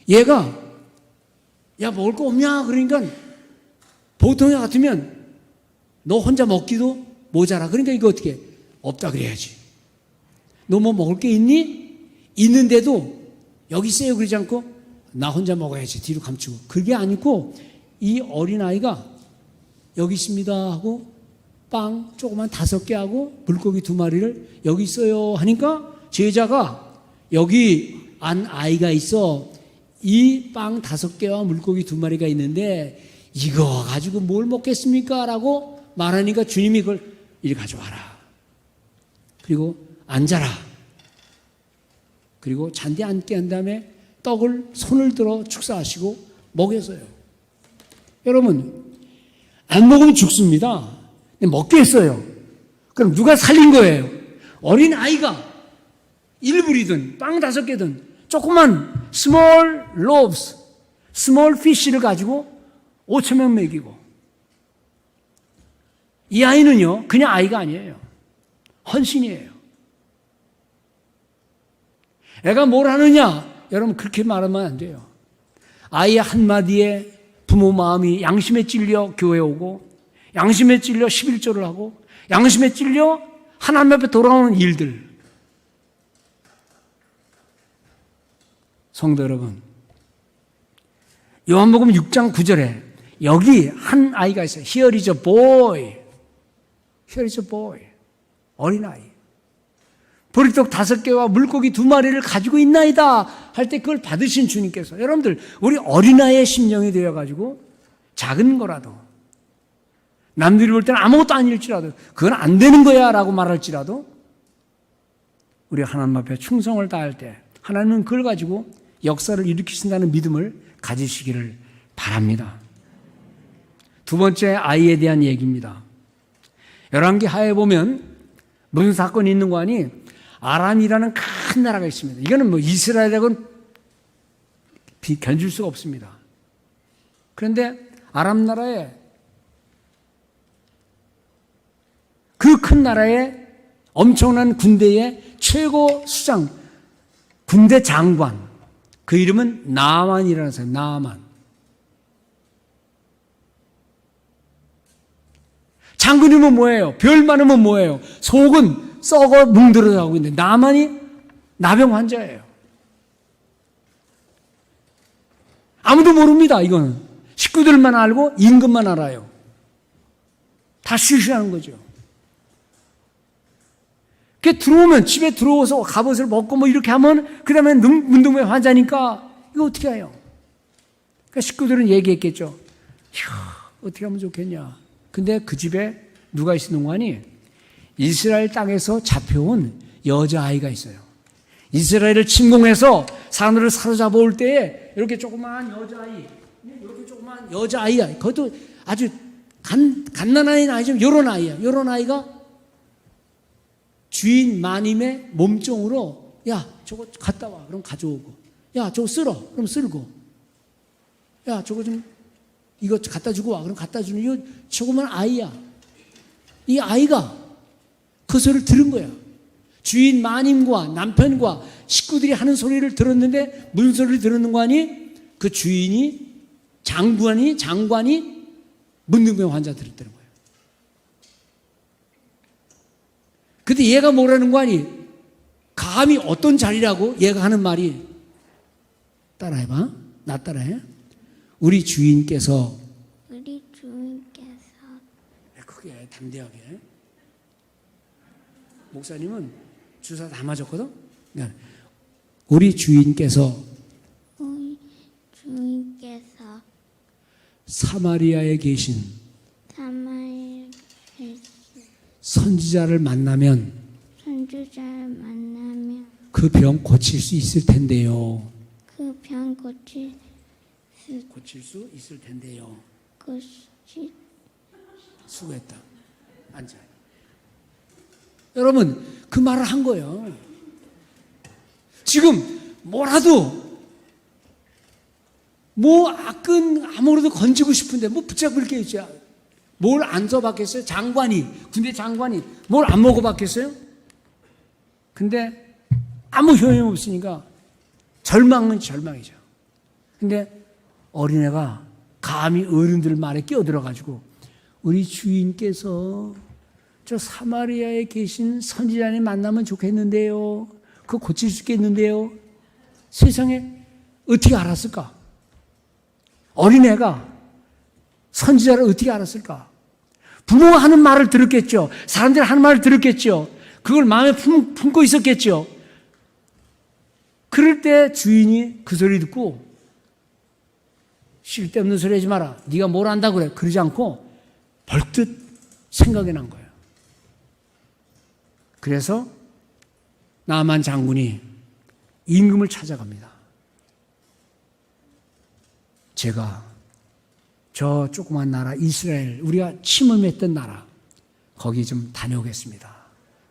얘가 야 먹을 거 없냐? 그러니까 보통 애 같으면 너 혼자 먹기도 모자라. 그러니까 이거 어떻게 없다 그래야지. 너 뭐 먹을 게 있니? 있는데도 여기 있어요 그러지 않고 나 혼자 먹어야지 뒤로 감추고. 그게 아니고 이 어린아이가 여기 있습니다 하고 빵 조그만 5개 하고 물고기 2마리를 여기 있어요 하니까 제자가 여기 안 아이가 있어. 이 빵 5개와 물고기 2마리가 있는데 이거 가지고 뭘 먹겠습니까? 라고 말하니까 주님이 그걸 이리 가져와라. 그리고 앉아라. 그리고 잔디 앉게 한 다음에 떡을 손을 들어 축사하시고 먹였어요. 여러분, 안 먹으면 죽습니다. 근데 먹게 했어요. 그럼 누가 살린 거예요? 어린 아이가 1불이든 빵 5개든 조그만 small loaves, small fish를 가지고 5,000명 먹이고. 이 아이는요, 그냥 아이가 아니에요. 헌신이에요. 애가 뭘 하느냐? 여러분, 그렇게 말하면 안 돼요. 아이 한마디에 부모 마음이 양심에 찔려 교회 오고, 양심에 찔려 11조를 하고, 양심에 찔려 하나님 앞에 돌아오는 일들. 성도 여러분, 요한복음 6장 9절에 여기 한 아이가 있어요. Here is a boy. Here is a boy. 어린아이. 보리떡 5개와 물고기 2마리를 가지고 있나이다 할 때 그걸 받으신 주님께서, 여러분들, 우리 어린아이의 심령이 되어가지고 작은 거라도, 남들이 볼 때는 아무것도 아닐지라도, 그건 안 되는 거야 라고 말할지라도, 우리 하나님 앞에 충성을 다할 때 하나님은 그걸 가지고 역사를 일으키신다는 믿음을 가지시기를 바랍니다. 두 번째, 아이에 대한 얘기입니다. 열왕기 하에 보면 무슨 사건이 있는 거 아니? 아람이라는 큰 나라가 있습니다. 이거는 뭐 이스라엘하고는 견줄 수가 없습니다. 그런데 아람 나라에, 그 큰 나라의 엄청난 군대의 최고 수장, 군대 장관, 그 이름은 나아만이라는 사람. 나아만. 장군이면 뭐예요? 별 많으면 뭐예요? 속은 썩어 뭉들어가고 있는데 나만이 나병 환자예요. 아무도 모릅니다. 이거는 식구들만 알고 임금만 알아요. 다 실시하는 거죠. 그 들어오면, 집에 들어와서 갑옷을 먹고 뭐 이렇게 하면 그 다음에 문둥병 환자니까 이거 어떻게 해요? 그러니까 식구들은 얘기했겠죠. 이야, 어떻게 하면 좋겠냐. 근데 그 집에 누가 있는 거 아니? 이스라엘 땅에서 잡혀온 여자아이가 있어요. 이스라엘을 침공해서 사람들을 사로잡아 올 때에 이렇게 조그마한 여자아이, 이렇게 조그마한 여자아이야. 그것도 아주 갓난아이는 아니지만 요런 아이야. 요런 아이가 주인 마님의 몸종으로, 야, 저거 갖다 와. 그럼 가져오고. 야, 저거 쓸어. 그럼 쓸고. 야, 저거 좀, 이거 갖다 주고 와. 그럼 갖다 주는, 이거 조그만 아이야. 이 아이가 그 소리를 들은 거야. 주인 마님과 남편과 식구들이 하는 소리를 들었는데, 무슨 소리를 들었는 거 아니? 그 주인이, 장관이 문둥병 환자 들었다는 거예요. 근데 얘가 뭐라는 거 아니? 감히 어떤 자리라고 얘가 하는 말이, 따라해봐. 나 따라해. 우리 주인께서 크게 담대하게. 목사님은 주사 다 맞았거든. 우리 주인께서 사마리아에 계신 선지자를 만나면 그 병 고칠 수 있을 텐데요. 그 병 고칠 수 있을 텐데요. 수고했다. 앉아. 여러분, 그 말을 한 거예요. 지금 뭐라도 아무래도 건지고 싶은데 뭐 붙잡을 게 있죠. 뭘 안 써봤겠어요? 군대 장관이 뭘 안 먹어봤겠어요? 근데 아무 효용이 없으니까 절망은 절망이죠. 근데 어린애가 감히 어른들 말에 끼어들어가지고, 우리 주인께서 저 사마리아에 계신 선지자님 만나면 좋겠는데요. 그거 고칠 수 있겠는데요. 세상에 어떻게 알았을까? 어린애가 선지자를 어떻게 알았을까? 부모가 하는 말을 들었겠죠. 사람들이 하는 말을 들었겠죠. 그걸 마음에 품고 있었겠죠. 그럴 때 주인이 그 소리 듣고, 쓸데없는 소리 하지 마라. 네가 뭘 안다고 그래. 그러지 않고 벌떡 생각이 난 거예요. 그래서 나만 장군이 임금을 찾아갑니다. 제가 저 조그만 나라 이스라엘, 우리가 침을 맺던 나라, 거기 좀 다녀오겠습니다.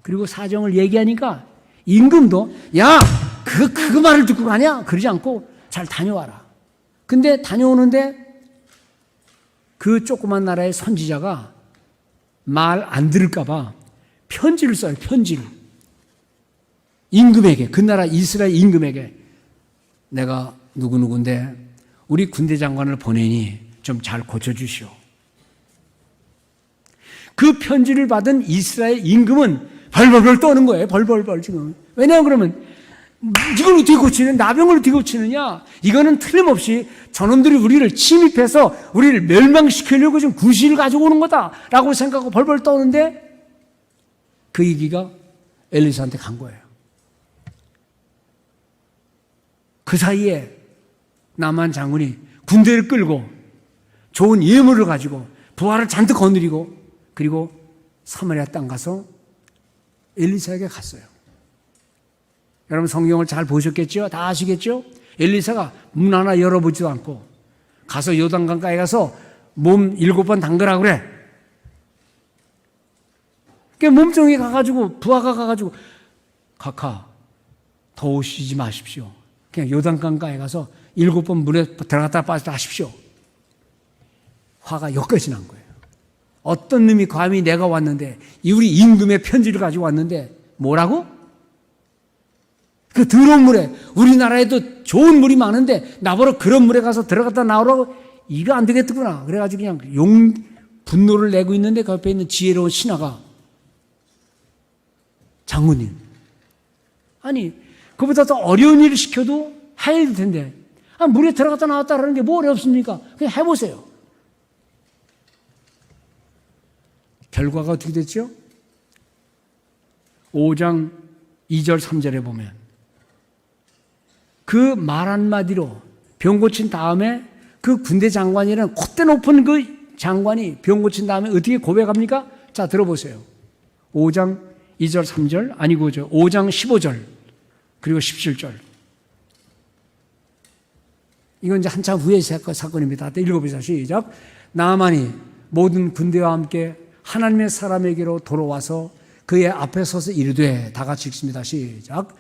그리고 사정을 얘기하니까 임금도, 야, 그 말을 듣고 가냐? 그러지 않고 잘 다녀와라. 근데 다녀오는데 그 조그만 나라의 선지자가 말 안 들을까봐 편지를 써요. 편지를. 임금에게, 그 나라 이스라엘 임금에게 내가 누구누구인데 우리 군대 장관을 보내니 좀 잘 고쳐주시오. 그 편지를 받은 이스라엘 임금은 벌벌벌 떠는 거예요. 벌벌벌 지금. 왜냐하면 그러면 이걸 어떻게 고치는, 나병을 어떻게 고치느냐? 이거는 틀림없이 저놈들이 우리를 침입해서 우리를 멸망시키려고 지금 구실을 가지고 오는 거다라고 생각하고 벌벌 떠는데 그 얘기가 엘리사한테 간 거예요. 그 사이에 나만 장군이 군대를 끌고 좋은 예물을 가지고 부하를 잔뜩 거느리고 그리고 사마리아 땅 가서 엘리사에게 갔어요. 여러분 성경을 잘 보셨겠죠? 다 아시겠죠? 엘리사가 문 하나 열어보지도 않고 가서 요단강가에 가서 몸 7번 담그라고 그래. 그러니까 몸종이 가가지고 부하가 가가지고 카카 더우시지 마십시오. 그냥 요단강가에 가서 7번 물에 들어갔다 빠졌다 하십시오. 화가 여기까지 난 거예요. 어떤 놈이 감히 내가 왔는데 우리 임금의 편지를 가지고 왔는데 뭐라고? 그 더러운 물에, 우리나라에도 좋은 물이 많은데 나보러 그런 물에 가서 들어갔다 나오라고? 이거 안 되겠구나. 그래가지고 그냥 분노를 내고 있는데 그 옆에 있는 지혜로운 신하가 장군님, 아니 그보다 더 어려운 일을 시켜도 해야 될 텐데 물에 들어갔다 나왔다 그러는 게 뭐 어렵습니까? 그냥 해보세요. 결과가 어떻게 됐죠? 5장 2절 3절에 보면 그 말 한마디로 병 고친 다음에 그 군대 장관이라는 콧대 높은 그 장관이 병 고친 다음에 어떻게 고백합니까? 자, 들어보세요. 5장 2절 3절 아니고 5장 15절 그리고 17절. 이건 이제 한참 후의 사건입니다. 읽어보세요. 시작. 나아만이 모든 군대와 함께 하나님의 사람에게로 돌아와서 그의 앞에 서서 이르되, 다 같이 읽습니다. 시작.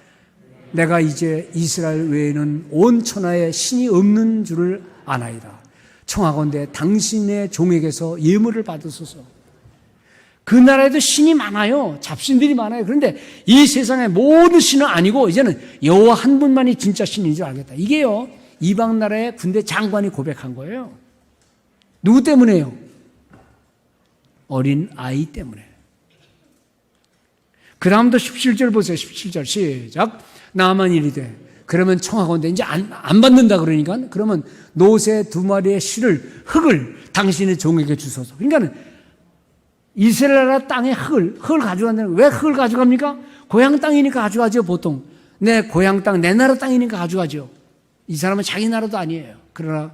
내가 이제 이스라엘 외에는 온 천하에 신이 없는 줄을 아나이다. 청하건대 당신의 종에게서 예물을 받으소서. 그 나라에도 신이 많아요. 잡신들이 많아요. 그런데 이 세상의 모든 신은 아니고 이제는 여호와 한 분만이 진짜 신인 줄 알겠다. 이게요, 이방 나라의 군대 장관이 고백한 거예요. 누구 때문에요? 어린 아이 때문에. 그 다음도 17절 보세요. 17절 시작. 나만 이르되, 그러면 청하건대 이제 안 받는다 그러니까, 그러면 노새 2마리의 실을, 흙을 당신의 종에게 주소서. 그러니까 이스라엘 나라 땅에 흙을 가져간다는, 왜 흙을 가져갑니까? 고향 땅이니까 가져가죠. 보통 내 고향 땅, 내 나라 땅이니까 가져가죠. 이 사람은 자기 나라도 아니에요. 그러나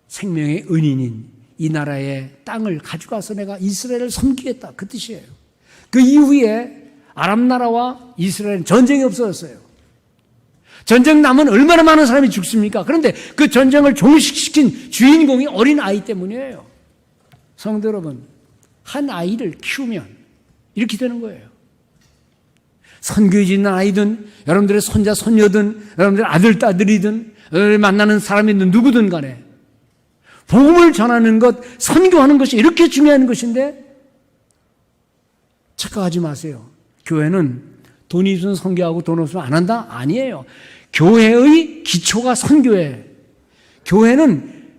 생명의 은인인 이 나라의 땅을 가져가서 내가 이스라엘을 섬기겠다, 그 뜻이에요. 그 이후에 아람 나라와 이스라엘은 전쟁이 없어졌어요. 전쟁 나면 얼마나 많은 사람이 죽습니까? 그런데 그 전쟁을 종식시킨 주인공이 어린 아이 때문이에요. 성도 여러분, 한 아이를 키우면 이렇게 되는 거예요. 선교에 있는 아이든, 여러분들의 손자 손녀든, 여러분들의 아들 딸들이든, 만나는 사람이든 누구든 간에 복음을 전하는 것, 선교하는 것이 이렇게 중요한 것인데 착각하지 마세요. 교회는 돈이 있으면 선교하고 돈 없으면 안 한다? 아니에요. 교회의 기초가 선교예요. 교회는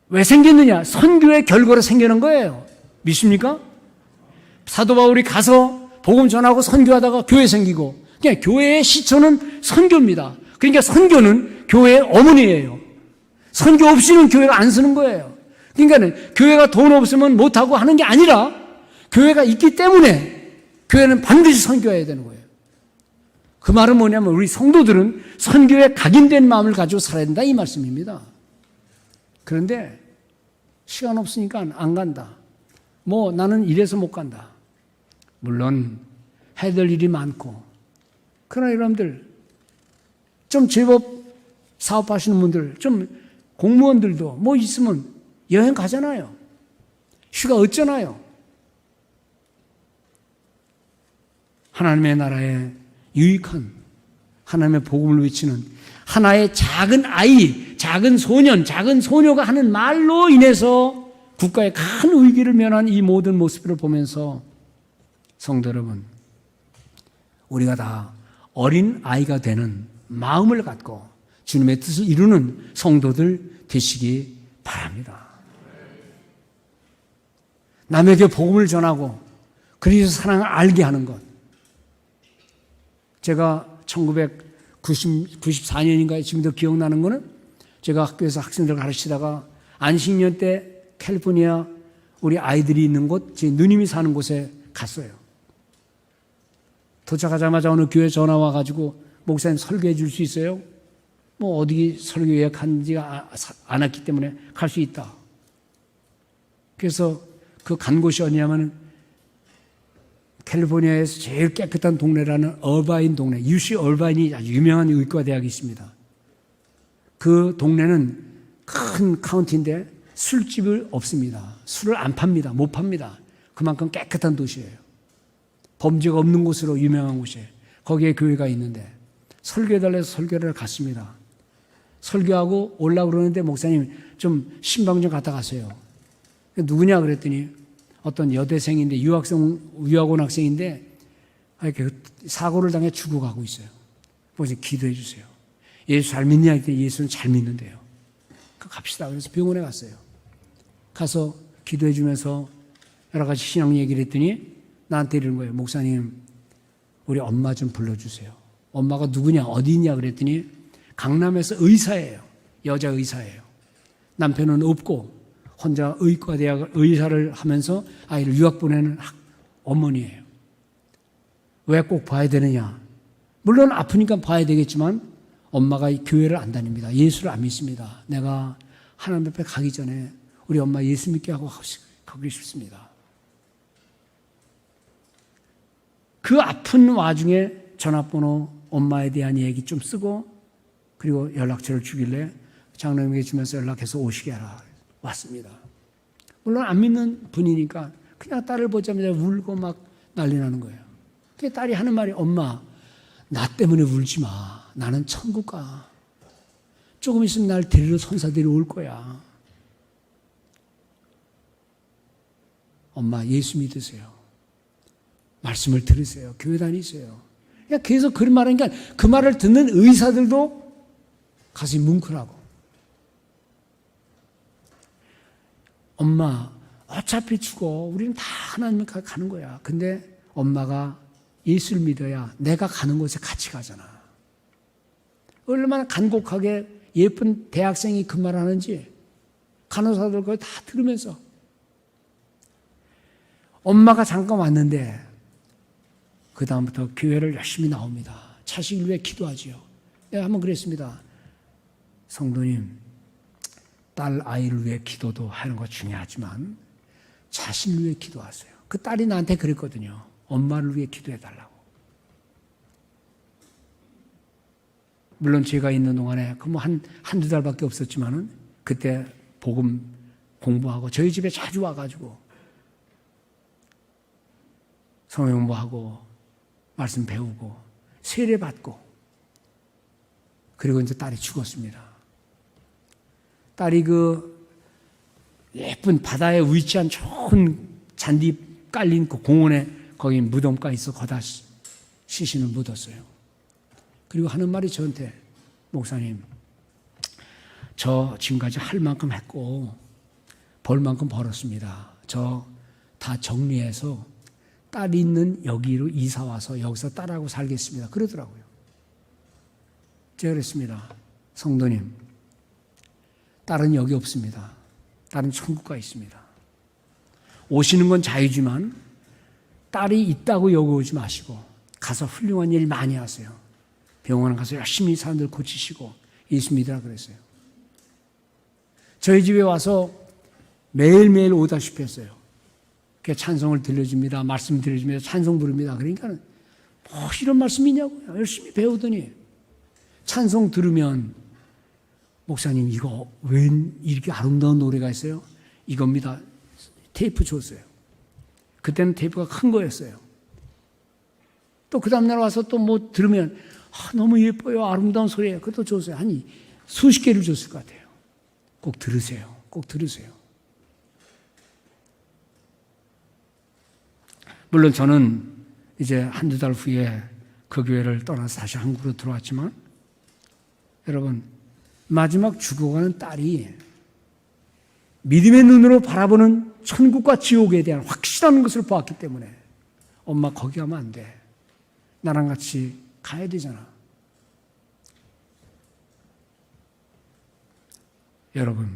왜 생겼느냐? 선교의 결과로 생기는 거예요. 믿습니까? 사도 바울이 가서 복음 전하고 선교하다가 교회 생기고, 그러니까 교회의 시초는 선교입니다. 그러니까 선교는 교회의 어머니예요. 선교 없이는 교회가 안 쓰는 거예요. 그러니까 교회가 돈 없으면 못하고 하는 게 아니라 교회가 있기 때문에 교회는 반드시 선교해야 되는 거예요. 그 말은 뭐냐면 우리 성도들은 선교에 각인된 마음을 가지고 살아야 된다, 이 말씀입니다. 그런데 시간 없으니까 안 간다. 뭐 나는 이래서 못 간다. 물론 해야 될 일이 많고, 그러나 여러분들 좀 제법 사업하시는 분들, 좀 공무원들도 뭐 있으면 여행 가잖아요. 휴가 얻잖아요. 하나님의 나라에 유익한, 하나님의 복음을 외치는 하나의 작은 아이, 작은 소년, 작은 소녀가 하는 말로 인해서 국가의 큰 위기를 면한 이 모든 모습을 보면서 성도 여러분, 우리가 다 어린 아이가 되는 마음을 갖고 주님의 뜻을 이루는 성도들 되시기 바랍니다. 남에게 복음을 전하고 그리스도 사랑을 알게 하는 것. 제가 1994년인가에 지금도 기억나는 거는 제가 학교에서 학생들 가르치다가 안식년 때 캘리포니아 우리 아이들이 있는 곳, 제 누님이 사는 곳에 갔어요. 도착하자마자 어느 교회 전화 와가지고 목사님 설교해 줄 수 있어요? 뭐 어디 설교 예약한지가 안 왔기 때문에 갈 수 있다. 그래서 그 간 곳이 어디냐면 캘리포니아에서 제일 깨끗한 동네라는 얼바인 동네, UC 얼바인이 아주 유명한 의과대학이 있습니다. 그 동네는 큰 카운티인데 술집을 없습니다. 술을 안 팝니다. 못 팝니다. 그만큼 깨끗한 도시예요. 범죄가 없는 곳으로 유명한 곳이에요. 거기에 교회가 있는데 설교해달래서 설교를 갔습니다. 설교하고 오려고 그러는데 목사님 좀 신방 좀 갔다 가세요. 누구냐 그랬더니 어떤 여대생인데 유학원 학생인데 이렇게 사고를 당해 죽어가고 있어요. 그래서 기도해 주세요. 예수 잘 믿냐 했더니 예수는 잘 믿는데요. 갑시다. 그래서 병원에 갔어요. 가서 기도해 주면서 여러 가지 신앙 얘기를 했더니 나한테 이러는 거예요. 목사님, 우리 엄마 좀 불러주세요. 엄마가 누구냐, 어디 있냐 그랬더니 강남에서 의사예요. 여자 의사예요. 남편은 없고 혼자 의과대학 의사를 하면서 아이를 유학 보내는 어머니예요. 왜 꼭 봐야 되느냐? 물론 아프니까 봐야 되겠지만 엄마가 교회를 안 다닙니다. 예수를 안 믿습니다. 내가 하나님 앞에 가기 전에 우리 엄마 예수 믿게 하고 가고 싶습니다. 그 아픈 와중에 전화번호 엄마에 대한 얘기 좀 쓰고 그리고 연락처를 주길래 장로님에게 주면서 연락해서 오시게 하라. 왔습니다. 물론 안 믿는 분이니까 그냥 딸을 보자마자 울고 막 난리 나는 거예요. 그 딸이 하는 말이 엄마 나 때문에 울지 마. 나는 천국 가. 조금 있으면 날 데리러 선사들이 올 거야. 엄마 예수 믿으세요. 말씀을 들으세요. 교회 다니세요. 그냥 계속 그런 말하니까 그 말을 듣는 의사들도 가슴이 뭉클하고 엄마 어차피 죽어. 우리는 다 하나님 가는 거야. 근데 엄마가 예수를 믿어야 내가 가는 곳에 같이 가잖아. 얼마나 간곡하게 예쁜 대학생이 그 말 하는지 간호사들 그걸 다 들으면서 엄마가 잠깐 왔는데 그 다음부터 교회를 열심히 나옵니다. 자식을 위해 기도하지요. 내가 한번 그랬습니다. 성도님, 딸 아이를 위해 기도도 하는 거 중요하지만 자신을 위해 기도하세요. 그 딸이 나한테 그랬거든요. 엄마를 위해 기도해달라고. 물론 제가 있는 동안에 그 뭐 한두 달밖에 없었지만은 그때 복음 공부하고 저희 집에 자주 와가지고 성경 공부하고 말씀 배우고 세례 받고 그리고 이제 딸이 죽었습니다. 딸이 그 예쁜 바다에 위치한 좋은 잔디 깔린 그 공원에 거기 무덤가 있어 거다 시신을 묻었어요. 그리고 하는 말이 저한테 목사님 저 지금까지 할 만큼 했고 벌 만큼 벌었습니다. 저 다 정리해서 딸이 있는 여기로 이사 와서 여기서 딸하고 살겠습니다. 그러더라고요. 제가 그랬습니다. 성도님, 딸은 여기 없습니다. 딸은 천국 가 있습니다. 오시는 건 자유지만 딸이 있다고 여기 오지 마시고 가서 훌륭한 일 많이 하세요. 병원 가서 열심히 사람들 고치시고 예수 믿으라 그랬어요. 저희 집에 와서 매일매일 오다시피 했어요. 찬송을 들려줍니다. 말씀 들려줍니다. 찬송 부릅니다. 그러니까 뭐 이런 말씀이 있냐고요. 열심히 배우더니 찬송 들으면 목사님 이거 웬 이렇게 아름다운 노래가 있어요? 이겁니다. 테이프 줬어요. 그때는 테이프가 큰 거였어요. 또 그 다음날 와서 또 뭐 들으면 너무 예뻐요. 아름다운 소리예요. 그것도 줬어요. 한 수십 개를 줬을 것 같아요. 꼭 들으세요. 꼭 들으세요. 물론 저는 이제 한두 달 후에 그 교회를 떠나서 다시 한국으로 들어왔지만 여러분, 마지막 죽어가는 딸이 믿음의 눈으로 바라보는 천국과 지옥에 대한 확실한 것을 보았기 때문에 엄마 거기 가면 안 돼. 나랑 같이 가야 되잖아. 여러분,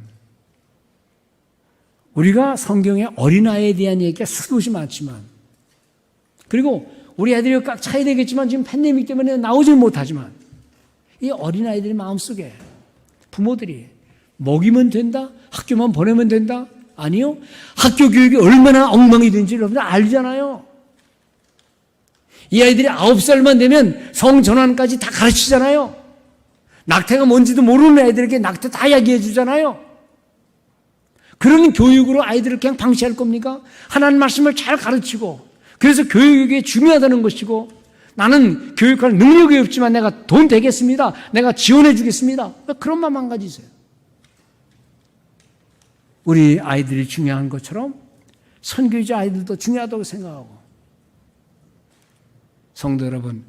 우리가 성경에 어린아이에 대한 얘기가 수도시 많지만, 그리고 우리 애들이 꽉 차야 되겠지만 지금 팬데믹 때문에 나오질 못하지만, 이 어린아이들의 마음속에 부모들이 먹이면 된다? 학교만 보내면 된다? 아니요. 학교 교육이 얼마나 엉망이 된지 여러분들 알잖아요. 이 아이들이 9살만 되면 성전환까지 다 가르치잖아요. 낙태가 뭔지도 모르는 애들에게 낙태 다 이야기해 주잖아요. 그런 교육으로 아이들을 그냥 방치할 겁니까? 하나님 말씀을 잘 가르치고, 그래서 교육이 중요하다는 것이고, 나는 교육할 능력이 없지만 내가 돈 되겠습니다. 내가 지원해 주겠습니다. 그런 마음만 가지세요. 우리 아이들이 중요한 것처럼 선교지 아이들도 중요하다고 생각하고, 성도 여러분,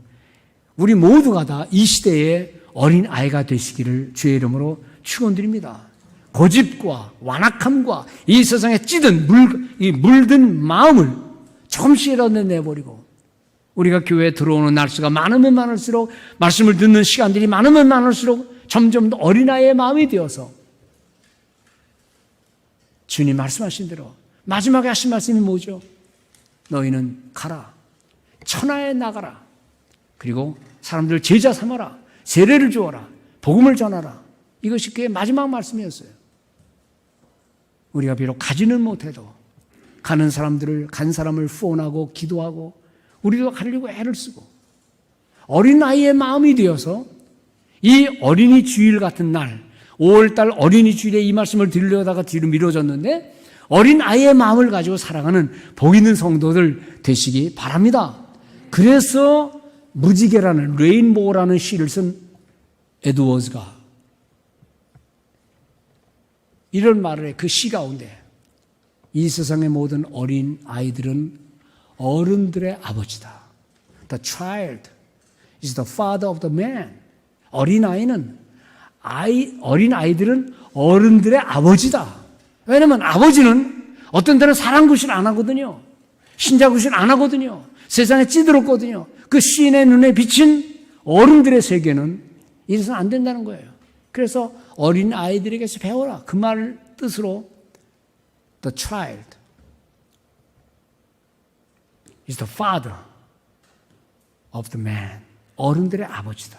우리 모두가 다 이 시대의 어린 아이가 되시기를 주의 이름으로 축원드립니다. 고집과 완악함과 이 세상에 찌든 물든 마음을 조금씩이라도 내버리고, 우리가 교회에 들어오는 날수가 많으면 많을수록, 말씀을 듣는 시간들이 많으면 많을수록 점점 더 어린아이의 마음이 되어서 주님 말씀하신 대로 마지막에 하신 말씀이 뭐죠? 너희는 가라, 천하에 나가라, 그리고 사람들 제자 삼아라, 세례를 주어라, 복음을 전하라. 이것이 그의 마지막 말씀이었어요. 우리가 비록 가지는 못해도 가는 사람들을, 간 사람을 후원하고 기도하고 우리도 가려고 애를 쓰고, 어린아이의 마음이 되어서 이 어린이 주일 같은 날, 5월달 어린이 주일에 이 말씀을 들으려다가 뒤로 미뤄졌는데, 어린아이의 마음을 가지고 살아가는 복 있는 성도들 되시기 바랍니다. 그래서 무지개라는, 레인보우라는 시를 쓴 에드워즈가 이런 말을 해. 그 시 가운데 이 세상의 모든 어린 아이들은 어른들의 아버지다. The child is the father of the man. 어린 아이들은 어른들의 아버지다. 왜냐하면 아버지는 어떤 때는 사랑 구실 안 하거든요. 신자 구실 안 하거든요. 세상에 찌들었거든요. 그 시인의 눈에 비친 어른들의 세계는 이래서는 안 된다는 거예요. 그래서 어린 아이들에게서 배워라. 그 말 뜻으로 the child is the father of the man. 어른들의 아버지다.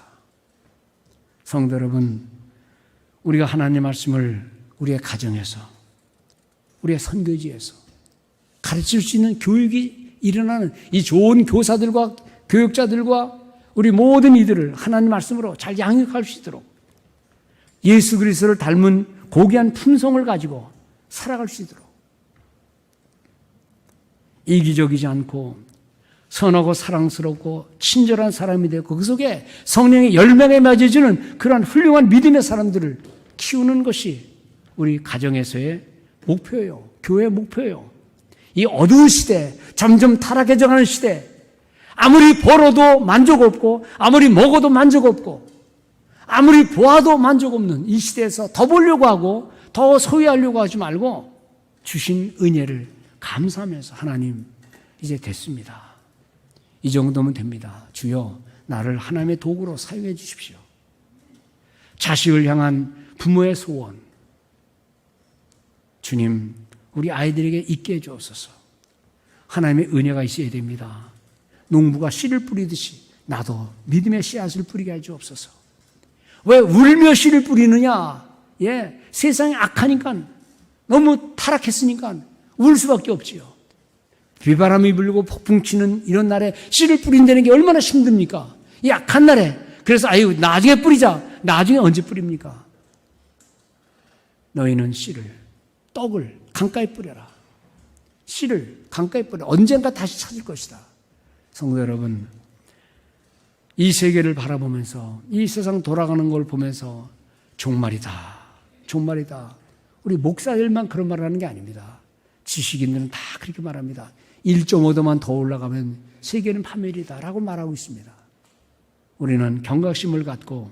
성도 여러분, 우리가 하나님의 말씀을 우리의 가정에서, 우리의 선교지에서 가르칠 수 있는 교육이 일어나는 이 좋은 교사들과 교육자들과 우리 모든 이들을 하나님 말씀으로 잘 양육할 수 있도록 예수 그리스도를 닮은 고귀한 품성을 가지고 살아갈 수 있도록, 이기적이지 않고 선하고 사랑스럽고 친절한 사람이 되고, 그 속에 성령의 열매가 맺어지는 그러한 훌륭한 믿음의 사람들을 키우는 것이 우리 가정에서의 목표예요. 교회의 목표예요. 이 어두운 시대, 점점 타락해져가는 시대, 아무리 벌어도 만족 없고, 아무리 먹어도 만족 없고, 아무리 보아도 만족 없는 이 시대에서 더 보려고 하고 더 소유하려고 하지 말고 주신 은혜를 감사하면서, 하나님 이제 됐습니다. 이 정도면 됩니다. 주여, 나를 하나님의 도구로 사용해 주십시오. 자식을 향한 부모의 소원, 주님 우리 아이들에게 있게 해주옵소서. 하나님의 은혜가 있어야 됩니다. 농부가 씨를 뿌리듯이 나도 믿음의 씨앗을 뿌리게 해 주옵소서. 왜 울며 씨를 뿌리느냐? 세상이 악하니까, 너무 타락했으니까 울 수밖에 없지요. 비바람이 불고 폭풍 치는 이런 날에 씨를 뿌린다는 게 얼마나 힘듭니까? 이 악한 날에. 그래서 나중에 뿌리자. 나중에 언제 뿌립니까? 너희는 씨를, 떡을 강가에 뿌려라. 씨를 강가에 뿌려. 언젠가 다시 찾을 것이다. 성도 여러분, 이 세계를 바라보면서, 이 세상 돌아가는 걸 보면서 종말이다, 종말이다. 우리 목사들만 그런 말을 하는 게 아닙니다. 지식인들은 다 그렇게 말합니다. 1.5도만 더 올라가면 세계는 파멸이다라고 말하고 있습니다. 우리는 경각심을 갖고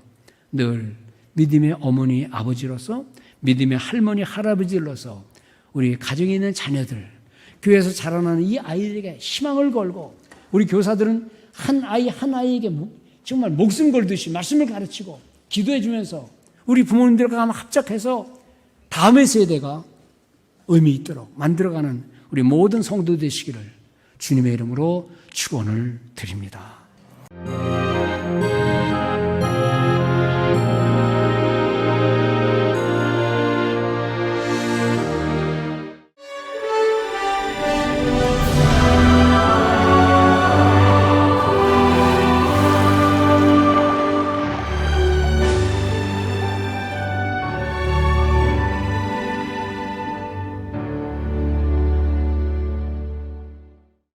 늘 믿음의 어머니 아버지로서, 믿음의 할머니 할아버지로서 우리 가정에 있는 자녀들, 교회에서 자라나는 이 아이들에게 희망을 걸고, 우리 교사들은 한 아이 한 아이에게 정말 목숨 걸듯이 말씀을 가르치고 기도해 주면서 우리 부모님들과 합작해서 다음의 세대가 의미 있도록 만들어가는 우리 모든 성도 되시기를 주님의 이름으로 축원을 드립니다.